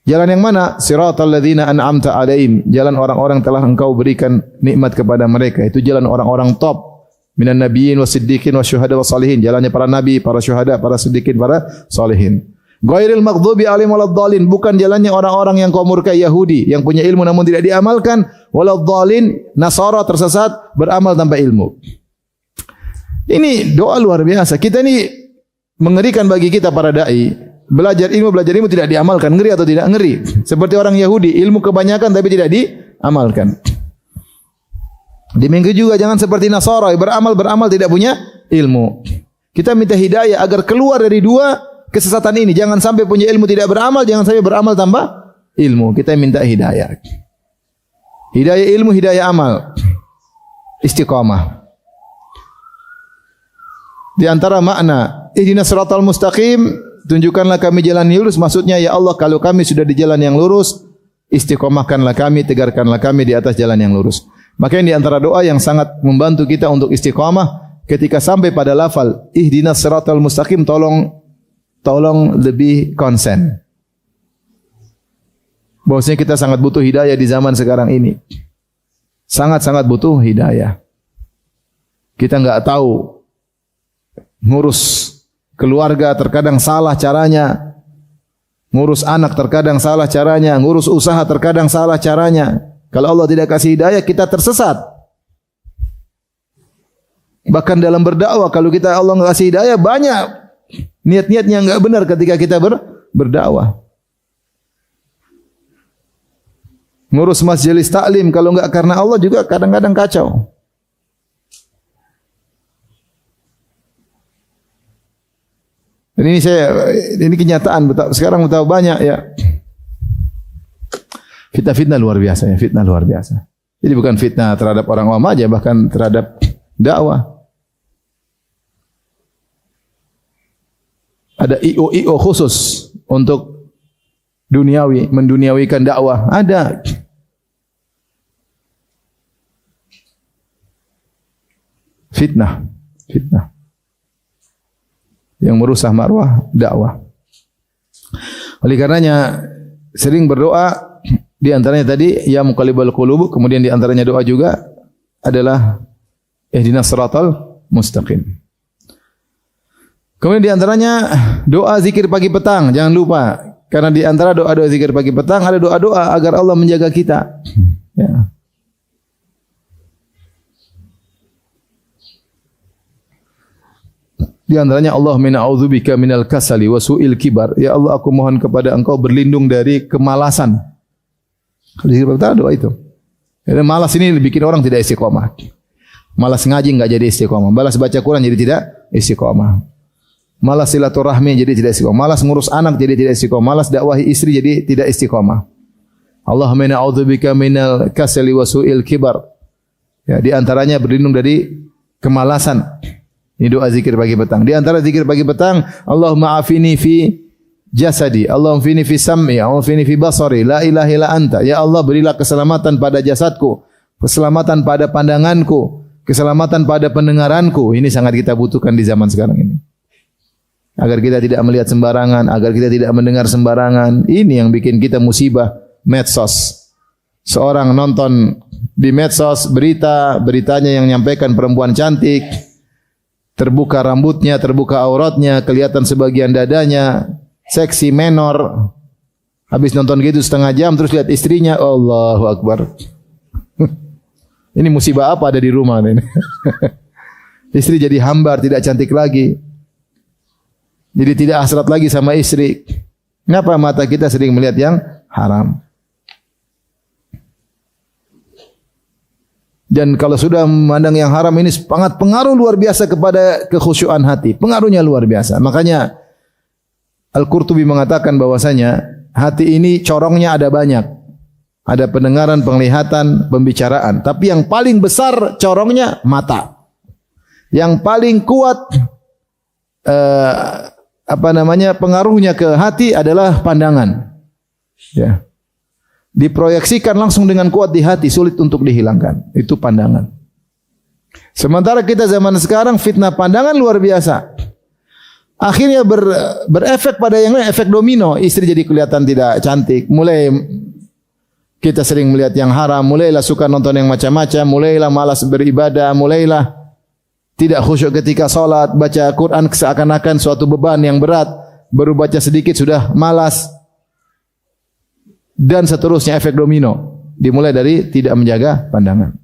Jalan yang mana? Siratal ladzina an'amta alaihim, jalan orang-orang telah Engkau berikan nikmat kepada mereka. Itu jalan orang-orang top, minan nabiyyin wasiddiqin wasyuhada wassalihin, jalannya para nabi, para syuhada, para siddiqin, para salihin. Ghairil maghdubi alaihim waladdallin, bukan jalannya orang-orang yang kau murkai, Yahudi yang punya ilmu namun tidak diamalkan, waladdallin, Nasara tersesat beramal tanpa ilmu. Ini doa luar biasa. Kita ini mengerikan bagi kita para dai. Belajar ilmu tidak diamalkan, ngeri atau tidak? Ngeri. Seperti orang Yahudi, ilmu kebanyakan tapi tidak diamalkan. Demikian juga jangan seperti Nasara, beramal tidak punya ilmu. Kita minta hidayah agar keluar dari dua kesesatan ini. Jangan sampai punya ilmu tidak beramal, jangan sampai beramal tanpa ilmu. Kita minta hidayah. Hidayah ilmu, hidayah amal. Istiqamah. Di antara makna ihdinas siratal mustaqim, tunjukkanlah kami jalan yang lurus, maksudnya ya Allah, kalau kami sudah di jalan yang lurus, istiqomahkanlah kami, tegarkanlah kami di atas jalan yang lurus. Makanya di antara doa yang sangat membantu kita untuk istiqamah, ketika sampai pada lafal ihdinas siratal mustaqim, tolong lebih konsen. Bahwasanya kita sangat butuh hidayah di zaman sekarang ini. Sangat-sangat butuh hidayah. Kita enggak tahu ngurus keluarga terkadang salah caranya, ngurus anak terkadang salah caranya, ngurus usaha terkadang salah caranya. Kalau Allah tidak kasih hidayah, kita tersesat. Bahkan dalam berdakwah, kalau kita Allah enggak kasih hidayah, banyak niat-niatnya enggak benar ketika kita berdakwah. Ngurus majelis taklim, kalau enggak karena Allah juga kadang-kadang kacau. Dan ini kenyataan. Sekarang betapa banyak ya fitnah-fitnah luar biasa ya, fitnah luar biasa. Jadi bukan fitnah terhadap orang awam aja, bahkan terhadap dakwah. Ada IO khusus untuk duniawi, menduniawikan dakwah. Ada. Fitnah yang merusak marwah dakwah. Oleh karenanya sering berdoa, di antaranya tadi ya muqallibal qulub, kemudian di antaranya doa juga adalah ihdinas siratal mustaqim. Kemudian di antaranya doa zikir pagi petang, jangan lupa, karena di antara doa-doa zikir pagi petang ada doa-doa agar Allah menjaga kita. Ya. Di antaranya Allahumma a'udzubika minal kasali wa su'il kibar. Ya Allah, aku mohon kepada Engkau berlindung dari kemalasan. Kalau zikir pertama doa itu. Karena malas ini bikin orang tidak istiqomah. Malas ngaji enggak jadi istiqomah. Malas baca Quran jadi tidak istiqomah. Malas silaturahmi jadi tidak istiqomah. Malas ngurus anak jadi tidak istiqomah. Malas dakwahi istri jadi tidak istiqomah. Allahumma a'udzubika minal kasali wa su'il kibar. Ya, di antaranya berlindung dari kemalasan. Ini doa zikir pagi petang. Di antara zikir pagi petang, Allahumma afini fi jasadi, Allahumma afini fi sam'i, Allahumma afini fi basari, la ilaha illa anta. Ya Allah, berilah keselamatan pada jasadku, keselamatan pada pandanganku, keselamatan pada pendengaranku. Ini sangat kita butuhkan di zaman sekarang ini. Agar kita tidak melihat sembarangan, agar kita tidak mendengar sembarangan. Ini yang bikin kita musibah medsos. Seorang nonton di medsos beritanya yang menyampaikan perempuan cantik, terbuka rambutnya, terbuka auratnya, kelihatan sebagian dadanya, seksi menor. Habis nonton gitu setengah jam, terus lihat istrinya, Allahu Akbar. Ini musibah apa ada di rumah ini? Istri jadi hambar, tidak cantik lagi. Jadi tidak hasrat lagi sama istri. Kenapa mata kita sering melihat yang haram? Dan kalau sudah memandang yang haram ini sangat pengaruh luar biasa kepada kekhusyuan hati. Pengaruhnya luar biasa. Makanya Al-Qurtubi mengatakan bahwasanya hati ini corongnya ada banyak. Ada pendengaran, penglihatan, pembicaraan. Tapi yang paling besar corongnya mata. Yang paling kuat pengaruhnya ke hati adalah pandangan. Ya. diproyeksikan langsung dengan kuat di hati, sulit untuk dihilangkan. Itu pandangan. Sementara kita zaman sekarang fitnah pandangan luar biasa. Akhirnya berefek pada yang lain, efek domino. Istri jadi kelihatan tidak cantik. Mulai kita sering melihat yang haram, mulailah suka nonton yang macam-macam, mulailah malas beribadah, mulailah tidak khusyuk ketika salat, baca Quran seakan-akan suatu beban yang berat, baru baca sedikit sudah malas. Dan seterusnya efek domino. Dimulai dari tidak menjaga pandangan.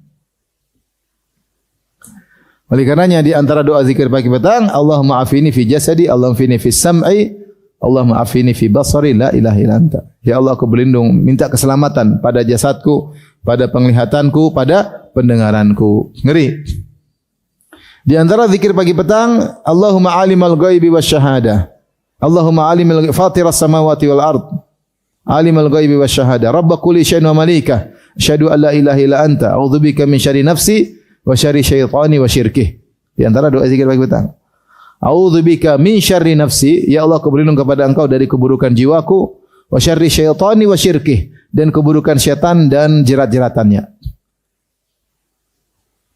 Oleh karenanya di antara doa zikir pagi petang, Allahumma afini fi jasadi, Allahumma afini fi sam'i, Allahumma afini fi basari, la ilaha illa anta. Ya Allah, aku berlindung, minta keselamatan pada jasadku, pada penglihatanku, pada pendengaranku. Ngeri. Di antara zikir pagi petang, Allahumma alimal ghaibi wasyahada. Allahumma alimal fatiras samawati wal ard. Alimal ghaibi wasyahada. Rabb kulli syai'in wa malikah. Asyhadu an la ilaha illa anta, a'udzubika min syarri nafsi wa syarri syaitani wa syirkih. Di antara doa zikir pagi petang. A'udzubika min syarri nafsi, ya Allah, aku berlindung kepada Engkau dari keburukan jiwaku, wa syarri syaitani wa syirkih, dan keburukan syaitan dan jerat-jeratannya.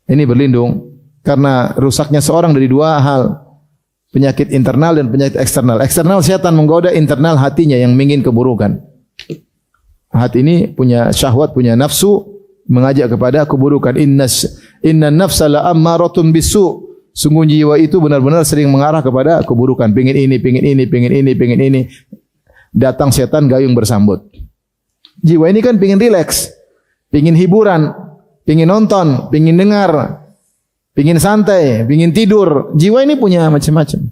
Ini berlindung karena rusaknya seorang dari dua hal, penyakit internal dan penyakit eksternal. Eksternal syaitan menggoda, internal hatinya yang ingin keburukan. Hati ini punya syahwat, punya nafsu, mengajak kepada keburukan. Inna nafsa la ammaratun bisu. Sungguh jiwa itu benar-benar sering mengarah kepada keburukan. Pengin ini, pengin ini, pengin ini, pengin ini. Datang setan gayung bersambut. Jiwa ini kan pengin rileks, pengin hiburan, pengin nonton, pengin dengar, pengin santai, pengin tidur. Jiwa ini punya macam-macam.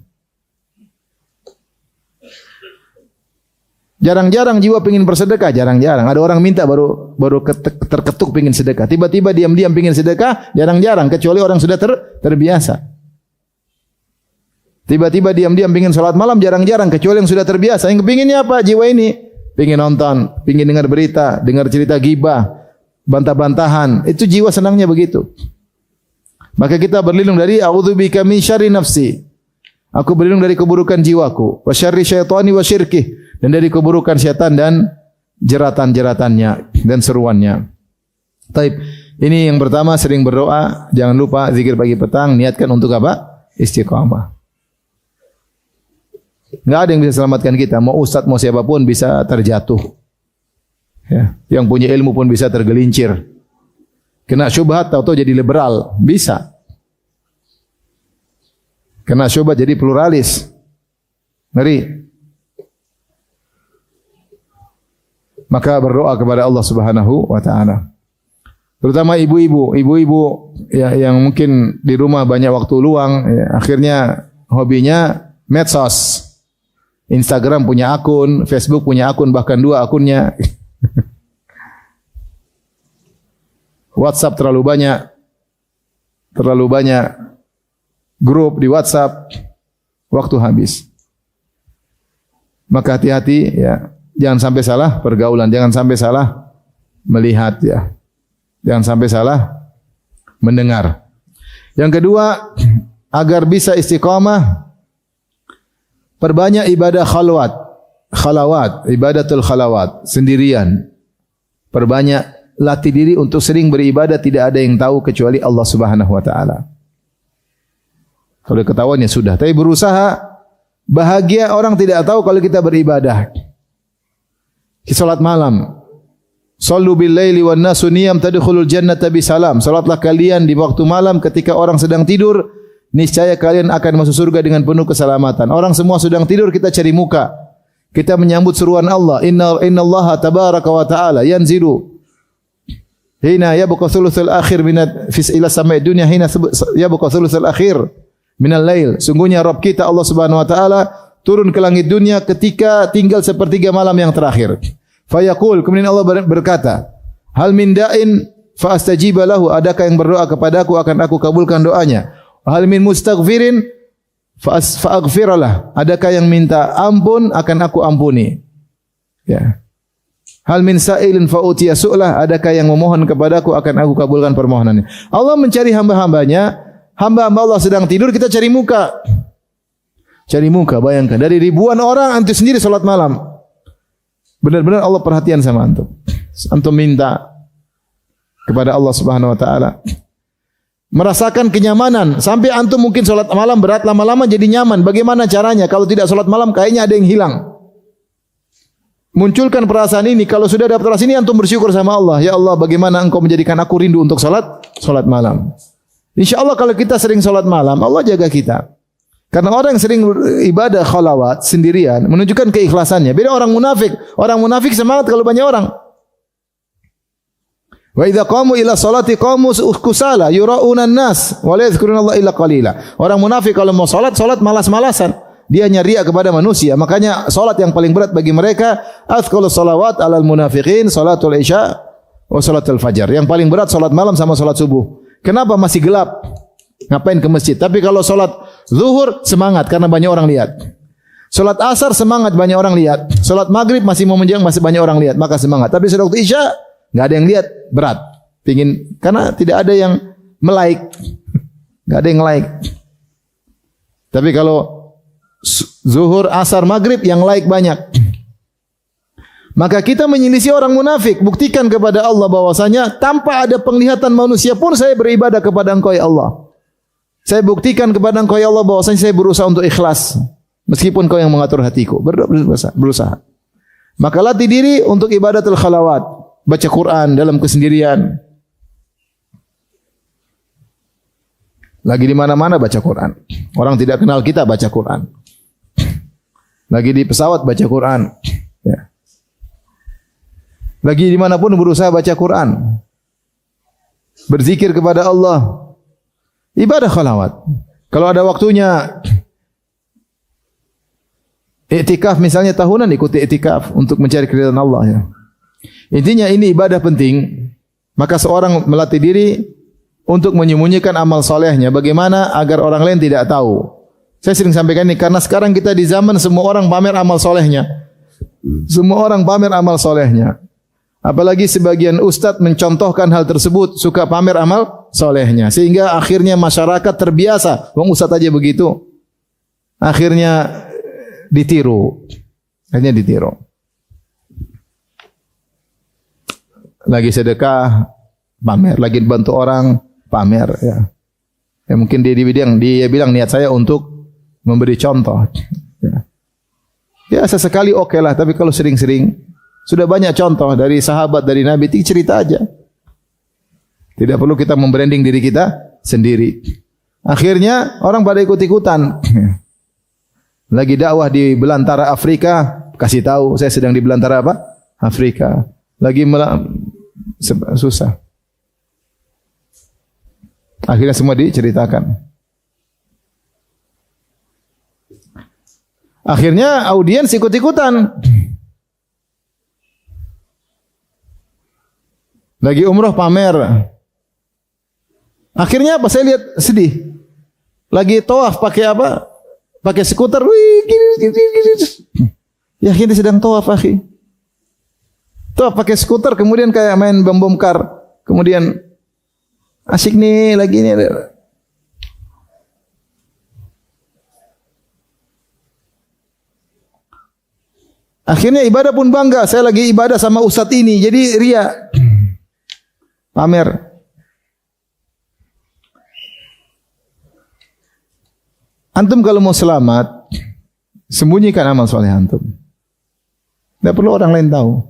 Jarang-jarang jiwa pengin bersedekah, jarang-jarang. Ada orang minta baru terketuk pengin sedekah. Tiba-tiba diam-diam pengin sedekah, jarang-jarang. Kecuali orang sudah terbiasa. Tiba-tiba diam-diam pengin salat malam, jarang-jarang. Kecuali yang sudah terbiasa. Yang kepinginnya apa? Jiwa ini pengin nonton, pengin dengar berita, dengar cerita gibah, bantah-bantahan. Itu jiwa senangnya begitu. Maka kita berlindung dari a'udzubika min syarri nafsi. Aku berlindung dari keburukan jiwaku. Wa syarri syaitani wa syirkih. Dan dari keburukan syaitan dan jeratan-jeratannya dan seruannya. Taib. Ini yang pertama, sering berdoa. Jangan lupa zikir pagi petang. Niatkan untuk apa? Istiqamah. Enggak ada yang bisa selamatkan kita. Mau ustaz, mau siapapun bisa terjatuh. Ya. Yang punya ilmu pun bisa tergelincir. Kena syubhat, tahu-tahu jadi liberal. Bisa. Kena syubhat jadi pluralis. Ngeri. Maka berdoa kepada Allah Subhanahu wa taala. Terutama ibu-ibu ya, yang mungkin di rumah banyak waktu luang, ya, akhirnya hobinya medsos. Instagram punya akun, Facebook punya akun, bahkan 2 akunnya. WhatsApp terlalu banyak grup di WhatsApp, waktu habis. Maka hati-hati ya. Jangan sampai salah pergaulan, jangan sampai salah melihat ya. Jangan sampai salah mendengar. Yang kedua, agar bisa istiqamah, perbanyak ibadah khalawat, ibadatul khalawat, sendirian. Perbanyak latih diri untuk sering beribadah, tidak ada yang tahu kecuali Allah Subhanahu wa taala. Kalau ketahuan ya sudah, tapi berusaha bahagia orang tidak tahu kalau kita beribadah. Salat malam. Sallu bil laili wan nasu niyam tadkhulul jannata bisalam. Salatlah kalian di waktu malam ketika orang sedang tidur, niscaya kalian akan masuk surga dengan penuh keselamatan. Orang semua sedang tidur, kita cari muka. Kita menyambut seruan Allah. Innallaha tabaraka wa ta'ala yanzilu hina yabqa thuluthul akhir minat fis ila samai dunya hina yabqa thuluthul akhir minal lail. Sungguhnya Rabb kita Allah Subhanahu wa taala turun ke langit dunia ketika tinggal sepertiga malam yang terakhir. Fayaqul, kemudian Allah berkata, hal min da'in fa astajiba lahu, adakah yang berdoa kepadaku akan aku kabulkan doanya. Hal min mustaghfirin fa aghfiralah, adakah yang minta ampun akan aku ampuni. Ya. Hal min sa'ilin fa utiya su'lah, adakah yang memohon kepadaku akan aku kabulkan permohonannya. Allah mencari hamba-hambanya, hamba-hamba Allah sedang tidur, kita cari muka. Cari muka, bayangkan dari ribuan orang antum sendiri salat malam. Benar-benar Allah perhatian sama antum. Antum minta kepada Allah Subhanahu wa taala. Merasakan kenyamanan sampai antum mungkin salat malam berat, lama-lama jadi nyaman. Bagaimana caranya? Kalau tidak salat malam kayaknya ada yang hilang. Munculkan perasaan ini. Kalau sudah dapat perasaan ini, antum bersyukur sama Allah. Ya Allah, bagaimana Engkau menjadikan aku rindu untuk salat malam. InsyaAllah kalau kita sering salat malam, Allah jaga kita. Karena orang yang sering ibadah khalawat sendirian menunjukkan keikhlasannya. Beda orang munafik. Orang munafik semangat kalau banyak orang. Wa idza qamu ila salati qamu kusala yura'una an-nas wa la yadhkurunallaha illa qalila. Orang munafik kalau mau salat malas-malasan. Dia nyari kepada manusia. Makanya salat yang paling berat bagi mereka athqalus salawat 'alal munafiqin salatul isya wa salatul fajar. Yang paling berat salat malam sama salat subuh. Kenapa masih gelap? Ngapain ke masjid? Tapi kalau salat zuhur semangat karena banyak orang lihat. Salat asar semangat banyak orang lihat. Salat maghrib masih mau menjelang masih banyak orang lihat, maka semangat. Tapi salat isya enggak ada yang lihat, berat. Pingin karena tidak ada yang like. Enggak ada yang like. Tapi kalau zuhur, asar, maghrib yang like banyak. Maka kita menyelisih orang munafik. Buktikan kepada Allah bahwasanya tanpa ada penglihatan manusia pun saya beribadah kepada Engkau ya Allah. Saya buktikan kepada Engkau ya Allah bahwasanya saya berusaha untuk ikhlas. Meskipun Engkau yang mengatur hatiku. Berusaha. Maka latih diri untuk ibadatul khalawat. Baca Quran dalam kesendirian. Lagi di mana-mana baca Quran. Orang tidak kenal kita baca Quran. Lagi di pesawat baca Quran. Ya. Lagi dimanapun berusaha baca Quran. Berzikir kepada Allah. Ibadah khalawat. Kalau ada waktunya iktikaf misalnya tahunan, ikuti iktikaf untuk mencari keridhaan Allah ya. Intinya ini ibadah penting. Maka seorang melatih diri untuk menyembunyikan amal solehnya. Bagaimana agar orang lain tidak tahu. Saya sering sampaikan ini karena sekarang kita di zaman semua orang pamer amal solehnya. Semua orang pamer amal solehnya. Apalagi sebagian ustadz mencontohkan hal tersebut, suka pamer amal solehnya. Sehingga akhirnya masyarakat terbiasa. Wong ustadz aja begitu. Akhirnya ditiru. Lagi sedekah, pamer. Lagi bantu orang, pamer. Ya mungkin dia bilang niat saya untuk memberi contoh. Ya sesekali oke lah. Tapi kalau sering-sering, sudah banyak contoh dari sahabat, dari Nabi, cerita aja. Tidak perlu kita membranding diri kita sendiri. Akhirnya orang pada ikut-ikutan. Lagi dakwah di belantara Afrika, kasih tahu saya sedang di belantara apa? Afrika. Lagi susah. Akhirnya semua diceritakan. Akhirnya audiens ikut-ikutan. Lagi umroh pamer. Akhirnya apa? Saya lihat sedih. Lagi tawaf pakai apa? Pakai skuter. Ya akhirnya sedang tawaf akhi. Tawaf pakai skuter kemudian kayak main bom kar. Kemudian asik nih lagi nih. Akhirnya ibadah pun bangga. Saya lagi ibadah sama ustadz ini. Jadi ria. Pamer. Antum kalau mau selamat, sembunyikan amal soleh antum. Tidak perlu orang lain tahu.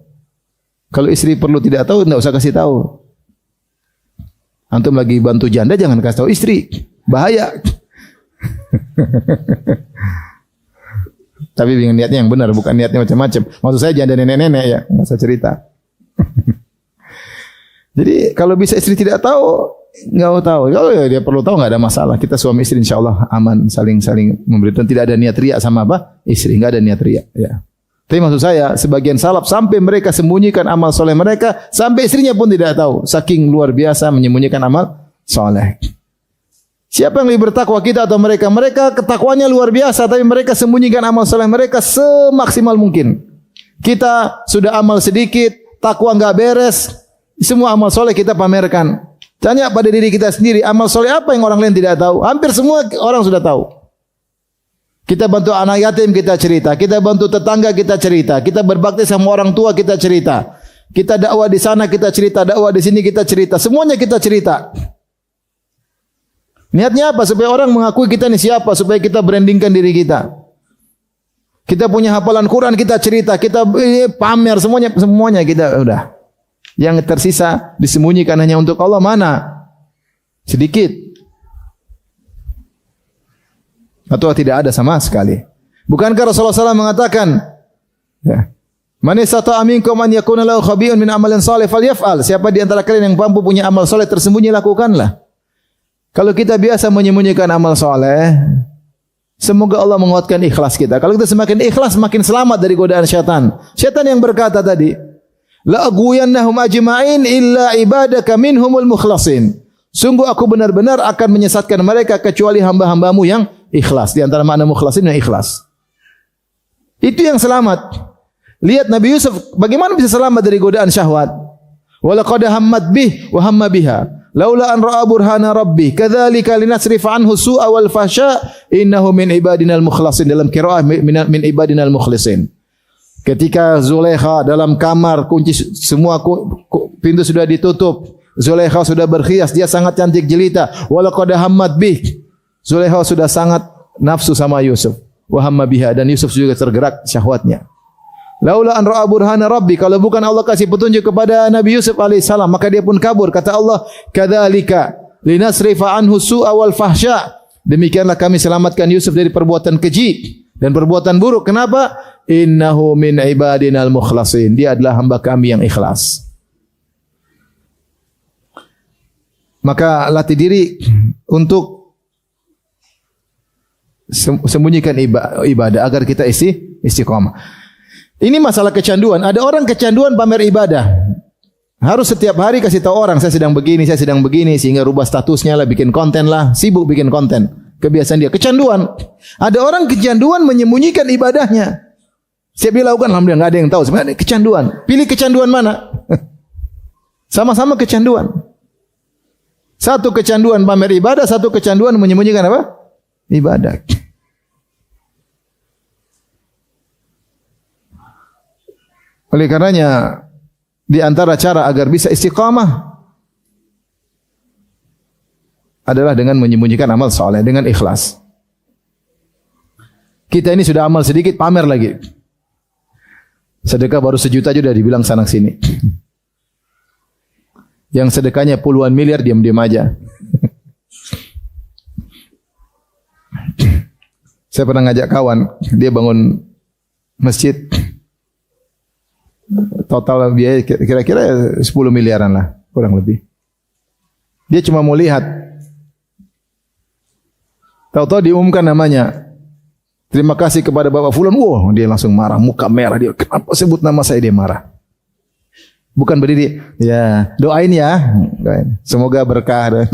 Kalau istri perlu tidak tahu, tidak usah kasih tahu. Antum lagi bantu janda, jangan kasih tahu istri. Bahaya. Tapi dengan niatnya yang benar, bukan niatnya macam-macam. Maksud saya janda nenek-nenek ya, nggak usah cerita. Jadi kalau bisa istri tidak tahu, nggak tahu. Kalau dia perlu tahu nggak ada masalah. Kita suami istri insya Allah aman, saling memberi dan tidak ada niat riak sama apa istri, nggak ada niat riak. Ya. Tapi maksud saya sebagian salaf sampai mereka sembunyikan amal soleh mereka, sampai istrinya pun tidak tahu. Saking luar biasa menyembunyikan amal soleh. Siapa yang lebih bertakwa kita atau mereka? Mereka ketakwanya luar biasa, tapi mereka sembunyikan amal soleh mereka semaksimal mungkin. Kita sudah amal sedikit, takwa nggak beres. Semua amal soleh kita pamerkan. Tanya pada diri kita sendiri, amal soleh apa yang orang lain tidak tahu? Hampir semua orang sudah tahu. Kita bantu anak yatim, kita cerita. Kita bantu tetangga, kita cerita. Kita berbakti sama orang tua, kita cerita. Kita dakwah di sana, kita cerita. Dakwah di sini, kita cerita. Semuanya kita cerita. Niatnya apa? Supaya orang mengakui kita ini siapa. Supaya kita brandingkan diri kita. Kita punya hafalan Quran, kita cerita. Kita pamer, semuanya kita udah. Yang tersisa disembunyikan hanya untuk Allah mana? Sedikit. Atau tidak ada sama sekali. Bukankah Rasulullah SAW mengatakan, ya, man istata'a minkum an yakuna lahu khabi'un min amalin salih falyaf'al. Siapa di antara kalian yang mampu punya amal soleh tersembunyi, lakukanlah. Kalau kita biasa menyembunyikan amal soleh, semoga Allah menguatkan ikhlas kita. Kalau kita semakin ikhlas, semakin selamat dari godaan syaitan. Syaitan yang berkata tadi, la aghwiyannahum ajma'in illa ibadaka minhumul mukhlasin. Sungguh aku benar-benar akan menyesatkan mereka kecuali hamba-hambamu yang ikhlas. Di antara makna mukhlasin yang ikhlas. Itu yang selamat. Lihat Nabi Yusuf bagaimana bisa selamat dari godaan syahwat. Walaqad hammat bih wa hamma biha laula an ra'a burhana rabbi kadzalika linasrifa anhu su'a wal fahsya innahu min ibadinal mukhlasin. Dalam qiraah min ibadinal mukhlisin. Ketika Zulaikha dalam kamar, kunci semua pintu sudah ditutup. Zulaikha sudah berkhias, dia sangat cantik jelita. Walaqad hammat bih. Zulaikha sudah sangat nafsu sama Yusuf. Wa hamma biha, dan Yusuf juga tergerak syahwatnya. Laula an ra'a burhana rabbi, kalau bukan Allah kasih petunjuk kepada Nabi Yusuf alaihissalam, maka dia pun kabur. Kata Allah, kadzalika linasrifa anhu su'a wal fahsya. Demikianlah kami selamatkan Yusuf dari perbuatan keji dan perbuatan buruk. Kenapa? Innahu min ibadinal mukhlasin. Dia adalah hamba kami yang ikhlas. Maka latih diri untuk sembunyikan ibadah agar kita istiqamah. Ini masalah kecanduan. Ada orang kecanduan pamer ibadah. Harus setiap hari kasih tahu orang, saya sedang begini, sehingga rubah statusnya lah, bikin konten lah, sibuk bikin konten. Kebiasaan dia, kecanduan. Ada orang kecanduan menyembunyikan ibadahnya. Siap dilakukan, alhamdulillah, enggak ada yang tahu. Sebenarnya kecanduan. Pilih kecanduan mana? Sama-sama kecanduan. Satu kecanduan pamer ibadah, satu kecanduan menyembunyikan apa? Ibadah. Oleh karenanya, di antara cara agar bisa istiqamah adalah dengan menyembunyikan amal soleh, dengan ikhlas. Kita ini sudah amal sedikit, pamer lagi. Sedekah baru 1 juta sudah dibilang sana sini. Yang sedekahnya puluhan miliar diam-diam aja. Saya pernah ngajak kawan, dia bangun masjid. Total biaya kira-kira 10 miliaran lah, kurang lebih. Dia cuma mau lihat. Tahu-tahu diumumkan namanya. Terima kasih kepada Bapak Fulan. Wah, dia langsung marah, muka merah dia. Kenapa sebut nama saya? Dia marah. Bukan berdiri, ya doain ya. Doain. Semoga berkah.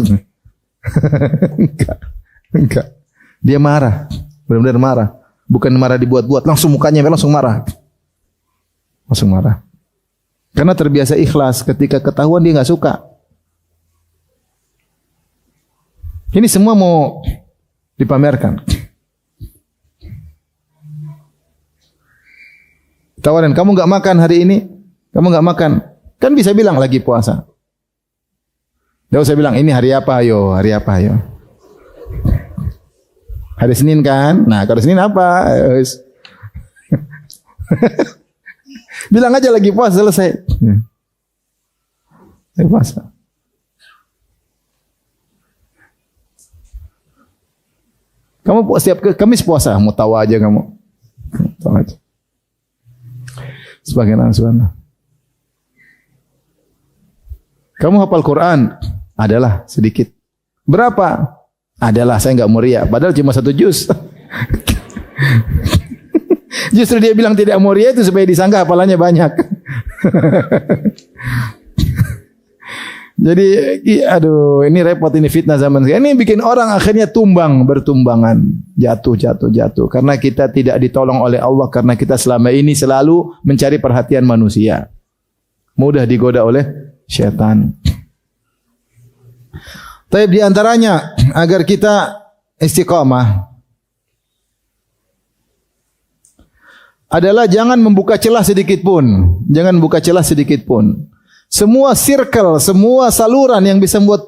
Enggak. Dia marah. Benar-benar marah. Bukan marah dibuat-buat, langsung mukanya langsung marah. Langsung marah. Karena terbiasa ikhlas, ketika ketahuan dia enggak suka. Ini semua mau dipamerkan. Tawaran, kamu enggak makan hari ini? Kamu enggak makan? Kan bisa bilang lagi puasa. Enggak usah bilang ini hari apa ayo, hari apa ayo. Hari Senin kan? Nah, kalau Senin apa? Bilang aja lagi puasa, selesai. Lagi puasa. Kamu setiap Kamis puasa, mau tahu aja kamu. Tahu aja. Sebagian subhanallah. Kamu hafal Quran? Adalah sedikit. Berapa? Adalah, saya enggak mau riya. Padahal cuma 1 juz. Justru dia bilang tidak mau riya itu supaya disangka hafalannya banyak. Jadi, aduh, ini repot, ini fitnah zaman sekarang. Ini bikin orang akhirnya bertumbangan, jatuh. Karena kita tidak ditolong oleh Allah, karena kita selama ini selalu mencari perhatian manusia. Mudah digoda oleh syaitan. Tapi di antaranya agar kita istiqamah, adalah jangan membuka celah sedikit pun. Jangan buka celah sedikit pun. Semua circle, semua saluran yang bisa membuat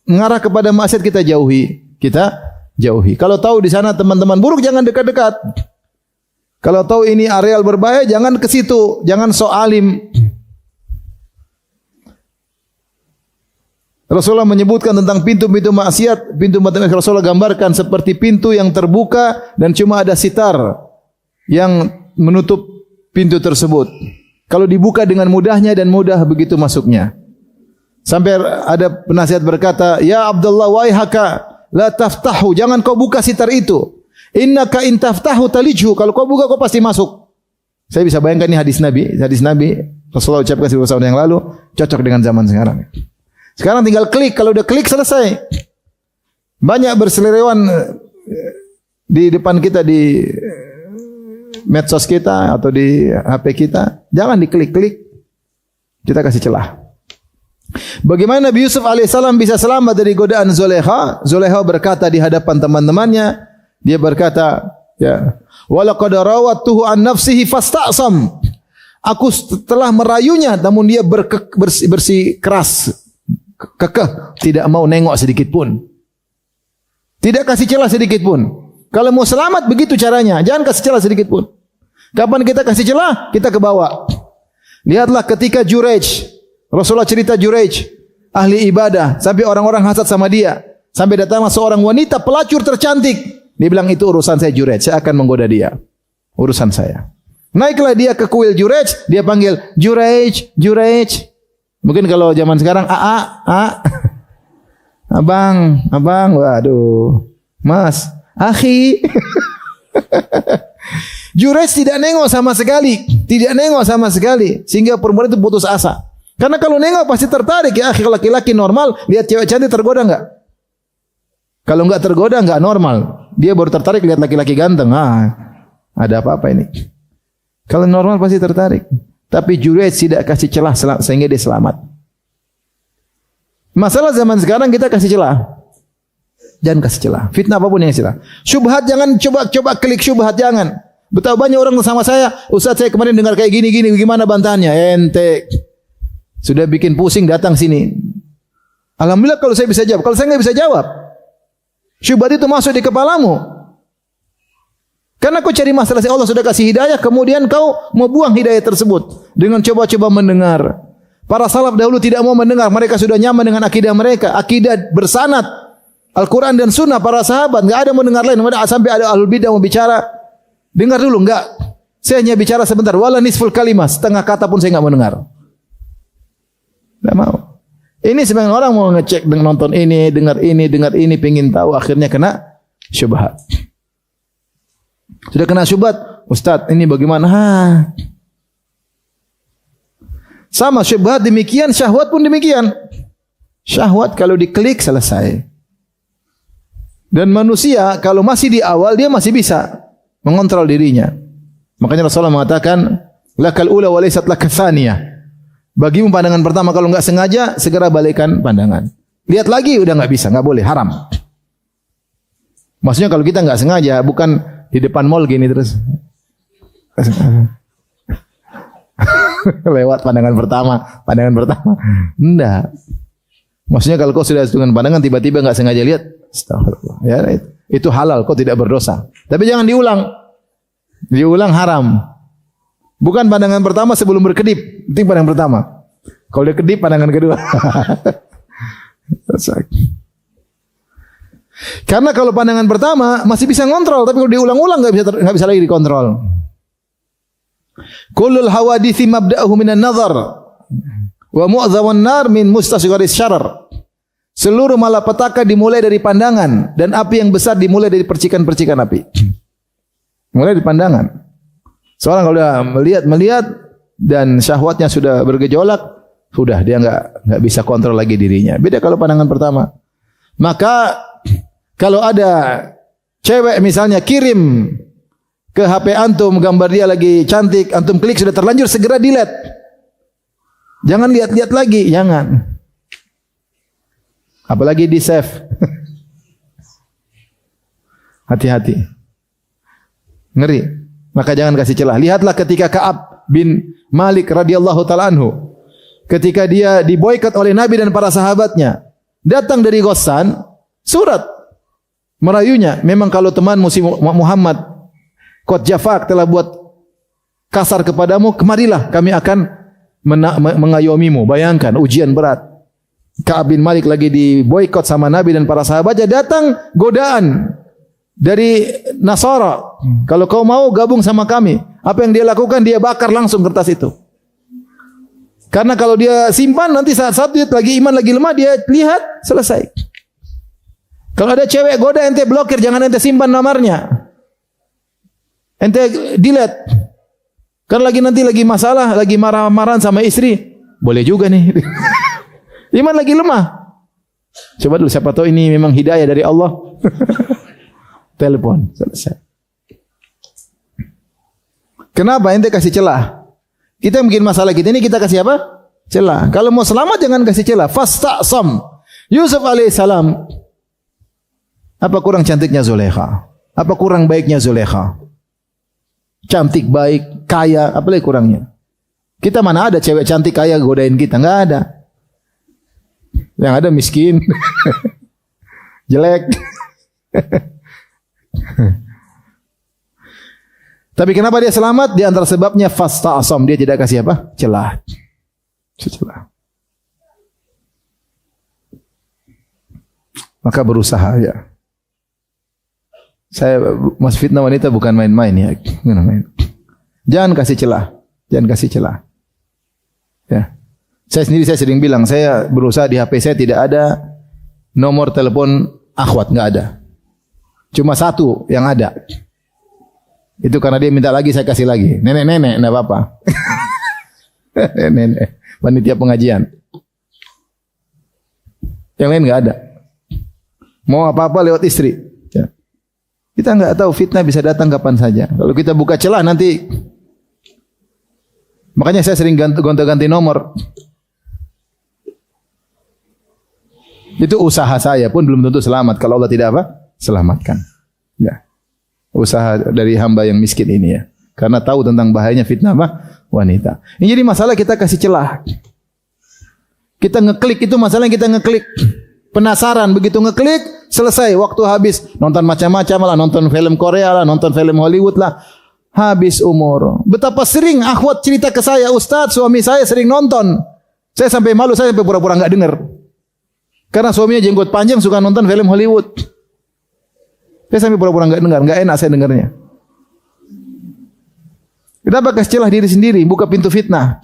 mengarah kepada maksiat kita jauhi. Kita jauhi. Kalau tahu di sana teman-teman buruk, jangan dekat-dekat. Kalau tahu ini areal berbahaya, jangan ke situ. Jangan sok alim. Rasulullah menyebutkan tentang pintu-pintu maksiat. Pintu maksiat Rasulullah gambarkan seperti pintu yang terbuka dan cuma ada sitar yang menutup pintu tersebut. Kalau dibuka dengan mudahnya dan mudah begitu masuknya. Sampai ada penasihat berkata, "Ya Abdullah waihaka la taftahu." Jangan kau buka sitar itu. Innaka in taftahu talijhu. Kalau kau buka kau pasti masuk. Saya bisa bayangkan ini hadis Nabi. Hadis Nabi Rasulullah ucapkan 1000 tahun yang lalu cocok dengan zaman sekarang. Sekarang tinggal klik. Kalau udah klik selesai. Banyak berseliweran di depan kita di medsos kita atau di HP kita, jangan diklik-klik. Kita kasih celah. Bagaimana Nabi Yusuf alaihissalam bisa selamat dari godaan Zulaikha? Zulaikha berkata di hadapan teman-temannya, dia berkata, ya, walaqad rawatuhu an nafsihi fasta'sam. Aku telah merayunya, namun dia bersikeras, kekeh, tidak mau nengok sedikit pun. Tidak kasih celah sedikit pun. Kalau mau selamat begitu caranya, jangan kasih celah sedikit pun. Kapan kita kasih celah, kita ke bawah. Lihatlah ketika Juraij, Rasulullah cerita Juraij, ahli ibadah, sampai orang-orang hasad sama dia. Sampai datanglah seorang wanita pelacur tercantik. Dia bilang, itu urusan saya Juraij, saya akan menggoda dia. Urusan saya. Naiklah dia ke kuil Juraij, dia panggil Juraij, Juraij. Mungkin kalau zaman sekarang, abang, waduh, mas, akhi. Juraij tidak nengok sama sekali, sehingga perempuan itu putus asa. Karena kalau nengok pasti tertarik ya, akhi. Laki-laki normal lihat cewek cantik tergoda enggak? Kalau enggak tergoda enggak normal. Dia baru tertarik lihat laki-laki ganteng. Ada apa-apa ini? Kalau normal pasti tertarik. Tapi Juraij tidak kasih celah sehingga dia selamat. Masalah zaman sekarang kita kasih celah. Jangan kasih celah. Fitnah apapun yang celah. Syubhat jangan coba klik syubhat, jangan. Betapa banyak orang sama saya, Ustaz saya kemarin dengar kayak gini, gimana bantahannya? Ente sudah bikin pusing datang sini. Alhamdulillah kalau saya bisa jawab. Kalau saya nggak bisa jawab, syubhat itu masuk di kepalamu. Karena kau cari masalah, Allah sudah kasih hidayah, kemudian kau mau buang hidayah tersebut dengan coba-coba mendengar. Para salaf dahulu tidak mau mendengar, mereka sudah nyaman dengan akidah mereka, akidah bersanad Al-Quran dan Sunnah para sahabat, nggak ada mendengar lain. Sampai ada ahlul bidah mau bicara, dengar dulu, enggak. Saya hanya bicara sebentar. Wala nisful kalimah, setengah kata pun saya enggak mau dengar. Enggak mau. Ini sebagian orang mau ngecek dengan nonton ini, dengar ini, pengin tahu, akhirnya kena syubhat. Sudah kena syubhat, Ustaz, ini bagaimana? Sama syubhat demikian, syahwat pun demikian. Syahwat kalau diklik selesai. Dan manusia kalau masih di awal dia masih bisa mengontrol dirinya. Makanya Rasulullah mengatakan, lakal ula wa laysat lakatsaniyah. Bagimu pandangan pertama, kalau enggak sengaja segera balikkan pandangan. Lihat lagi udah enggak bisa, enggak boleh, haram. Maksudnya kalau kita enggak sengaja, bukan di depan mall gini terus. Lewat pandangan pertama. Enggak. Maksudnya kalau kau sudah dengan pandangan tiba-tiba enggak sengaja lihat, astagfirullah. Ya, itu halal, kau tidak berdosa. Tapi jangan diulang. Diulang haram. Bukan pandangan pertama sebelum berkedip, penting pandangan pertama. Kalau dia kedip pandangan kedua. Karena kalau pandangan pertama masih bisa ngontrol, tapi kalau diulang-ulang enggak bisa lagi dikontrol. Kullul hawadithi mabda'uhu minan nazar wa mu'dhamun nar min mustasgharis syarar. Seluruh malapetaka dimulai dari pandangan dan api yang besar dimulai dari percikan-percikan api. Mulai dari pandangan. Seorang kalau dia melihat dan syahwatnya sudah bergejolak, sudah dia enggak bisa kontrol lagi dirinya. Beda kalau pandangan pertama. Maka kalau ada cewek misalnya kirim ke HP antum gambar dia lagi cantik, antum klik sudah terlanjur, segera delete. Jangan lihat-lihat lagi, jangan. Apalagi di save. Hati-hati. Ngeri. Maka jangan kasih celah. Lihatlah ketika Ka'ab bin Malik radhiyallahu taala anhu, ketika dia diboikot oleh Nabi dan para sahabatnya, datang dari Ghassan surat merayunya, memang kalau temanmu si Muhammad qad jafak telah buat kasar kepadamu, kemarilah kami akan mengayomimu. Bayangkan ujian berat. Ka'ab bin Malik lagi diboikot sama Nabi dan para sahabatnya, datang godaan dari Nasara. Kalau kau mau gabung sama kami, apa yang dia lakukan? Dia bakar langsung kertas itu. Karena kalau dia simpan, nanti saat dia lagi iman lagi lemah, dia lihat, selesai. Kalau ada cewek goda, ente blokir, jangan ente simpan nomornya. Ente delete. Karena nanti lagi masalah, lagi marah-marahan sama istri, boleh juga nih. Iman lagi lemah. Coba dulu, siapa tahu ini memang hidayah dari Allah. Telepon, selesai. Kenapa ente kasih celah? Kita yang bikin masalah kita ini, kita kasih apa? Celah. Kalau mau selamat jangan kasih celah. Fasta'sam. Yusuf alaihissalam. Apa kurang cantiknya Zulaikha? Apa kurang baiknya Zulaikha? Cantik, baik, kaya, apa lagi kurangnya? Kita mana ada cewek cantik kaya godain kita? Enggak ada. Yang ada miskin. Jelek. Tapi kenapa dia selamat? Di antara sebabnya fasta'sam, dia tidak kasih apa? Celah. Celah. Maka berusaha ya. Saya mas fitnah wanita bukan main-main ya. Jangan kasih celah. Jangan kasih celah. Ya. Saya sering bilang, saya berusaha di HP saya tidak ada nomor telepon akhwat, enggak ada. Cuma satu yang ada. Itu karena dia minta lagi, saya kasih lagi. Nenek-nenek, enggak apa-apa. Nenek, panitia pengajian. Yang lain enggak ada. Mau apa-apa lewat istri. Ya. Kita enggak tahu fitnah bisa datang kapan saja. Kalau kita buka celah nanti. Makanya saya sering gonta-ganti nomor. Itu usaha saya pun belum tentu selamat kalau Allah tidak apa? Selamatkan. Ya. Usaha dari hamba yang miskin ini ya. Karena tahu tentang bahayanya fitnah apa? Wanita. Ini jadi masalah kita kasih celah. Kita ngeklik, itu masalah yang kita ngeklik. Penasaran, begitu ngeklik, selesai. Waktu habis. Nonton macam-macam lah. Nonton film Korea lah. Nonton film Hollywood lah. Habis umur. Betapa sering akhwat cerita ke saya, Ustaz, suami saya sering nonton. Saya sampai malu, saya sampai pura-pura enggak dengar. Karena suaminya jenggot panjang, suka nonton film Hollywood. Saya sampai pura-pura enggak dengar, enggak enak saya dengarnya. Kenapa kasih celah diri sendiri, buka pintu fitnah.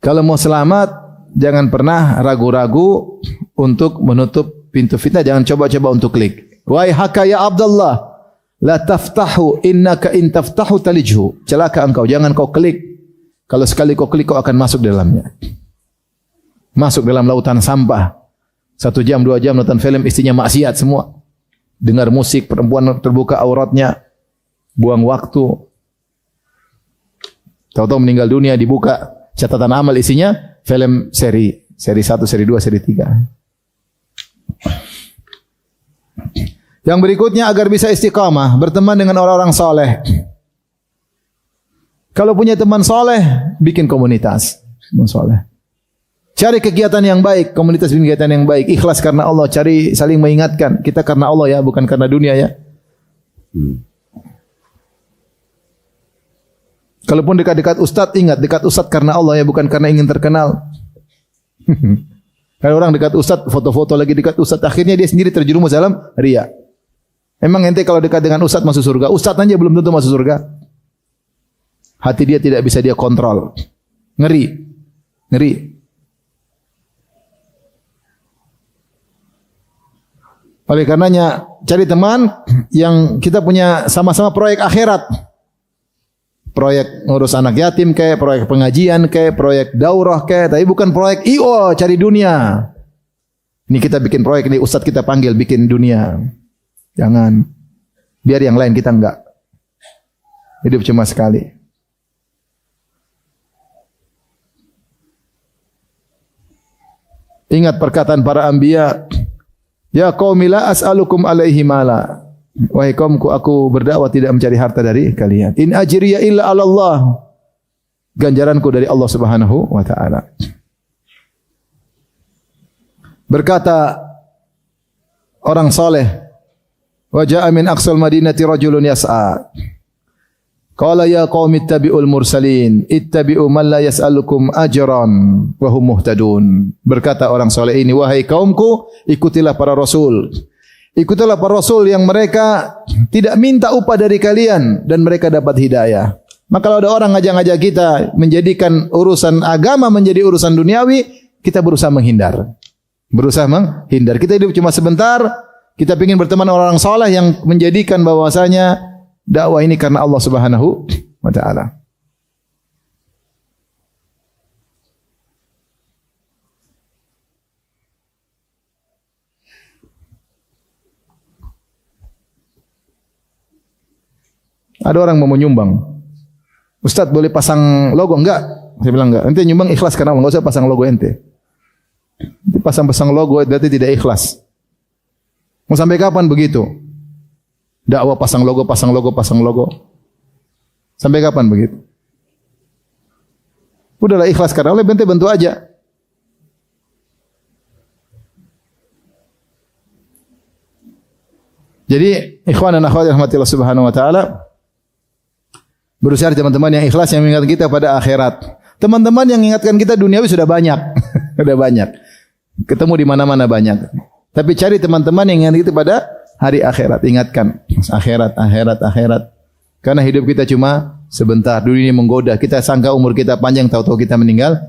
Kalau mau selamat, jangan pernah ragu-ragu untuk menutup pintu fitnah, jangan coba-coba untuk klik. Wahai haka ya Abdullah, la taftahu innaka in taftahu talijhu. Celaka engkau, jangan kau klik. Kalau sekali kau klik, kau akan masuk dalamnya. Masuk dalam lautan sampah. 1 jam, 2 jam nonton film, istrinya maksiat semua. Dengar musik, perempuan terbuka auratnya. Buang waktu. Tahu-tahu meninggal dunia, dibuka catatan amal isinya film seri 1, seri 2, seri 3. Yang berikutnya, agar bisa istiqamah, berteman dengan orang-orang soleh. Kalau punya teman soleh, bikin komunitas. Teman soleh. Cari kegiatan yang baik, komunitas bikin kegiatan yang baik, ikhlas karena Allah, cari saling mengingatkan. Kita karena Allah ya, bukan karena dunia ya. Kalaupun dekat-dekat ustadz, ingat dekat ustadz karena Allah ya, bukan karena ingin terkenal. Kalau orang dekat ustadz, foto-foto lagi dekat ustadz, akhirnya dia sendiri terjerumus dalam riya. Emang ente kalau dekat dengan ustadz masuk surga? Ustadz aja belum tentu masuk surga. Hati dia tidak bisa dia kontrol. Ngeri. Ngeri. Oleh karenanya, cari teman yang kita punya sama-sama proyek akhirat. Proyek ngurus anak yatim kayak, proyek pengajian kayak, proyek daurah kayak, tapi bukan proyek IO cari dunia. Ini kita bikin proyek ini, ustadz kita panggil bikin dunia. Jangan. Biar yang lain, kita enggak. Hidup cuma sekali. Ingat perkataan para anbiya, ya qaumi la as'alukum alaihi mala. Wahai kaumku, aku berdakwah tidak mencari harta dari kalian. In ajriya illa 'ala Allah. Ganjaranku dari Allah Subhanahu wa taala. Berkata orang saleh, wa jaa min aqsal madinati rajulun yas'a. Qala ya qaumi ittabi'ul mursalin, ittabi'u man la yas'alukum ajran wa hum muhtadun. Berkata orang saleh ini, wahai kaumku, ikutilah para rasul. Ikutilah para rasul yang mereka tidak minta upah dari kalian dan mereka dapat hidayah. Maka kalau ada orang ngajak-ngajak kita menjadikan urusan agama menjadi urusan duniawi, kita berusaha menghindar. Berusaha menghindar. Kita hidup cuma sebentar, kita ingin berteman orang saleh yang menjadikan bahwasanya dakwah ini karena Allah Subhanahu wa taala. Ada orang mau menyumbang. Ustaz boleh pasang logo? Enggak. Saya bilang enggak. Ente nyumbang ikhlas karena Allah, enggak usah pasang logo ente. Pasang logo berarti tidak ikhlas. Mau sampai kapan begitu? Dakwah pasang logo, pasang logo, pasang logo. Sampai kapan begitu? Udahlah ikhlas karena Allah, ente bantu aja. Jadi ikhwan dan akhwat rahmatillah subhanahu wa taala, berusaha teman-teman yang ikhlas yang mengingatkan kita pada akhirat. Teman-teman yang mengingatkan kita duniawi sudah banyak. Sudah banyak. Ketemu di mana-mana banyak. Tapi cari teman-teman yang mengingatkan kita pada hari akhirat. Ingatkan akhirat, akhirat, akhirat. Karena hidup kita cuma sebentar. Dunia ini menggoda. Kita sangka umur kita panjang, tahu-tahu kita meninggal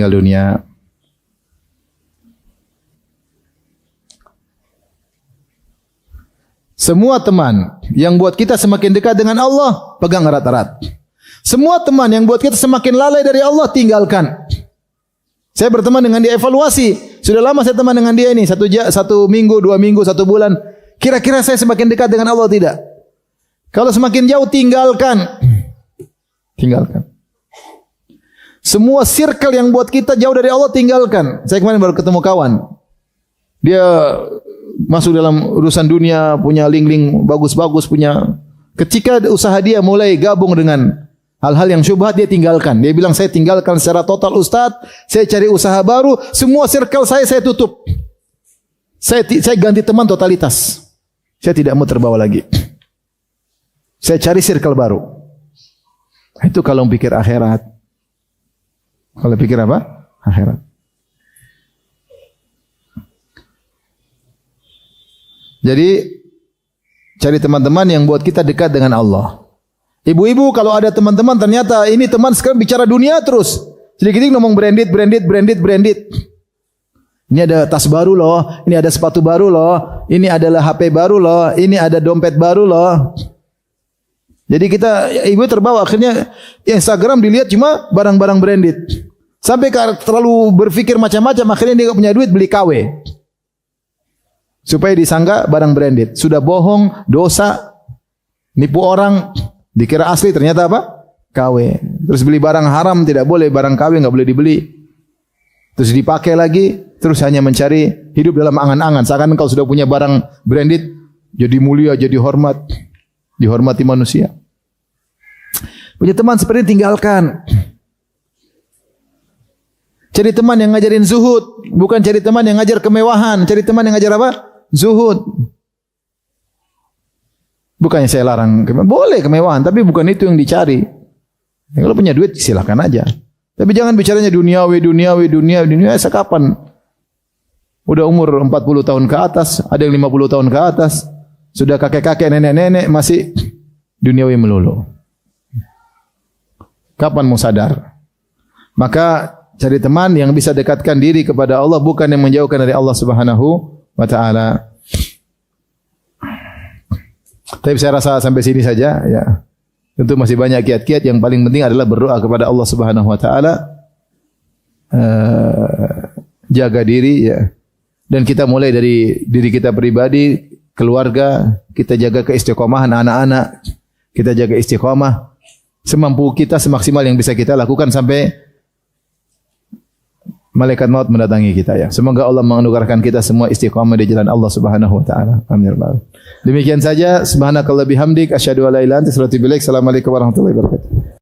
dunia. Semua teman yang buat kita semakin dekat dengan Allah, pegang erat-erat. Semua teman yang buat kita semakin lalai dari Allah, tinggalkan. Saya berteman dengan dia, evaluasi. Sudah lama saya teman dengan dia ini, satu minggu, 2 minggu, 1 bulan. Kira-kira saya semakin dekat dengan Allah tidak? Kalau semakin jauh, tinggalkan. Tinggalkan. Semua circle yang buat kita jauh dari Allah, tinggalkan. Saya kemarin baru ketemu kawan. Dia masuk dalam urusan dunia, punya link-link bagus-bagus, punya. Ketika usaha dia mulai gabung dengan hal-hal yang syubhat, dia tinggalkan. Dia bilang, saya tinggalkan secara total Ustaz, saya cari usaha baru, semua circle saya tutup. Saya ganti teman totalitas. Saya tidak mau terbawa lagi. Saya cari circle baru. Itu kalau pikir akhirat. Kalau pikir apa? Akhirat. Jadi cari teman-teman yang buat kita dekat dengan Allah. Ibu-ibu kalau ada teman-teman ternyata ini teman sekarang bicara dunia terus. Sedikit-sedikit ngomong branded. Ini ada tas baru loh, ini ada sepatu baru loh, ini adalah HP baru loh, ini ada dompet baru loh. Jadi kita ibu terbawa akhirnya Instagram dilihat cuma barang-barang branded. Sampai terlalu berpikir macam-macam akhirnya dia enggak punya duit beli KW. Supaya disangka barang branded. Sudah bohong, dosa, nipu orang, dikira asli ternyata apa? KW. Terus beli barang haram tidak boleh, barang KW enggak boleh dibeli. Terus dipakai lagi, terus hanya mencari hidup dalam angan-angan. Seakan kalau sudah punya barang branded, jadi mulia, jadi hormat, dihormati manusia. Punya teman seperti ini tinggalkan. Cari teman yang ngajarin zuhud, bukan cari teman yang ngajar kemewahan. Cari teman yang ngajar apa? Zuhud. Bukannya saya larang, boleh kemewahan, tapi bukan itu yang dicari. Kalau punya duit silakan aja. Tapi jangan bicaranya duniawi. Sekapan? Udah umur 40 tahun ke atas, ada yang 50 tahun ke atas, sudah kakek-kakek, nenek-nenek masih duniawi melulu. Kapan mau sadar? Maka cari teman yang bisa dekatkan diri kepada Allah, bukan yang menjauhkan dari Allah Subhanahu wa taala. Tapi saya rasa sampai sini saja ya. Tentu masih banyak kiat-kiat, yang paling penting adalah berdoa kepada Allah Subhanahu wa taala. Jaga diri ya. Dan kita mulai dari diri kita pribadi, keluarga, kita jaga keistiqomahan anak-anak. Kita jaga istiqomah semampu kita, semaksimal yang bisa kita lakukan sampai malaikat maut mendatangi kita ya. Semoga Allah menganugerahkan kita semua istiqamah di jalan Allah Subhanahu wa taala. Amin ya rabbal alamin. Demikian saja, subhanakallah bihamdik asyhadu an la ilaha illa anta astaghfiruka wa atubu ilaik. Assalamualaikum warahmatullahi wabarakatuh.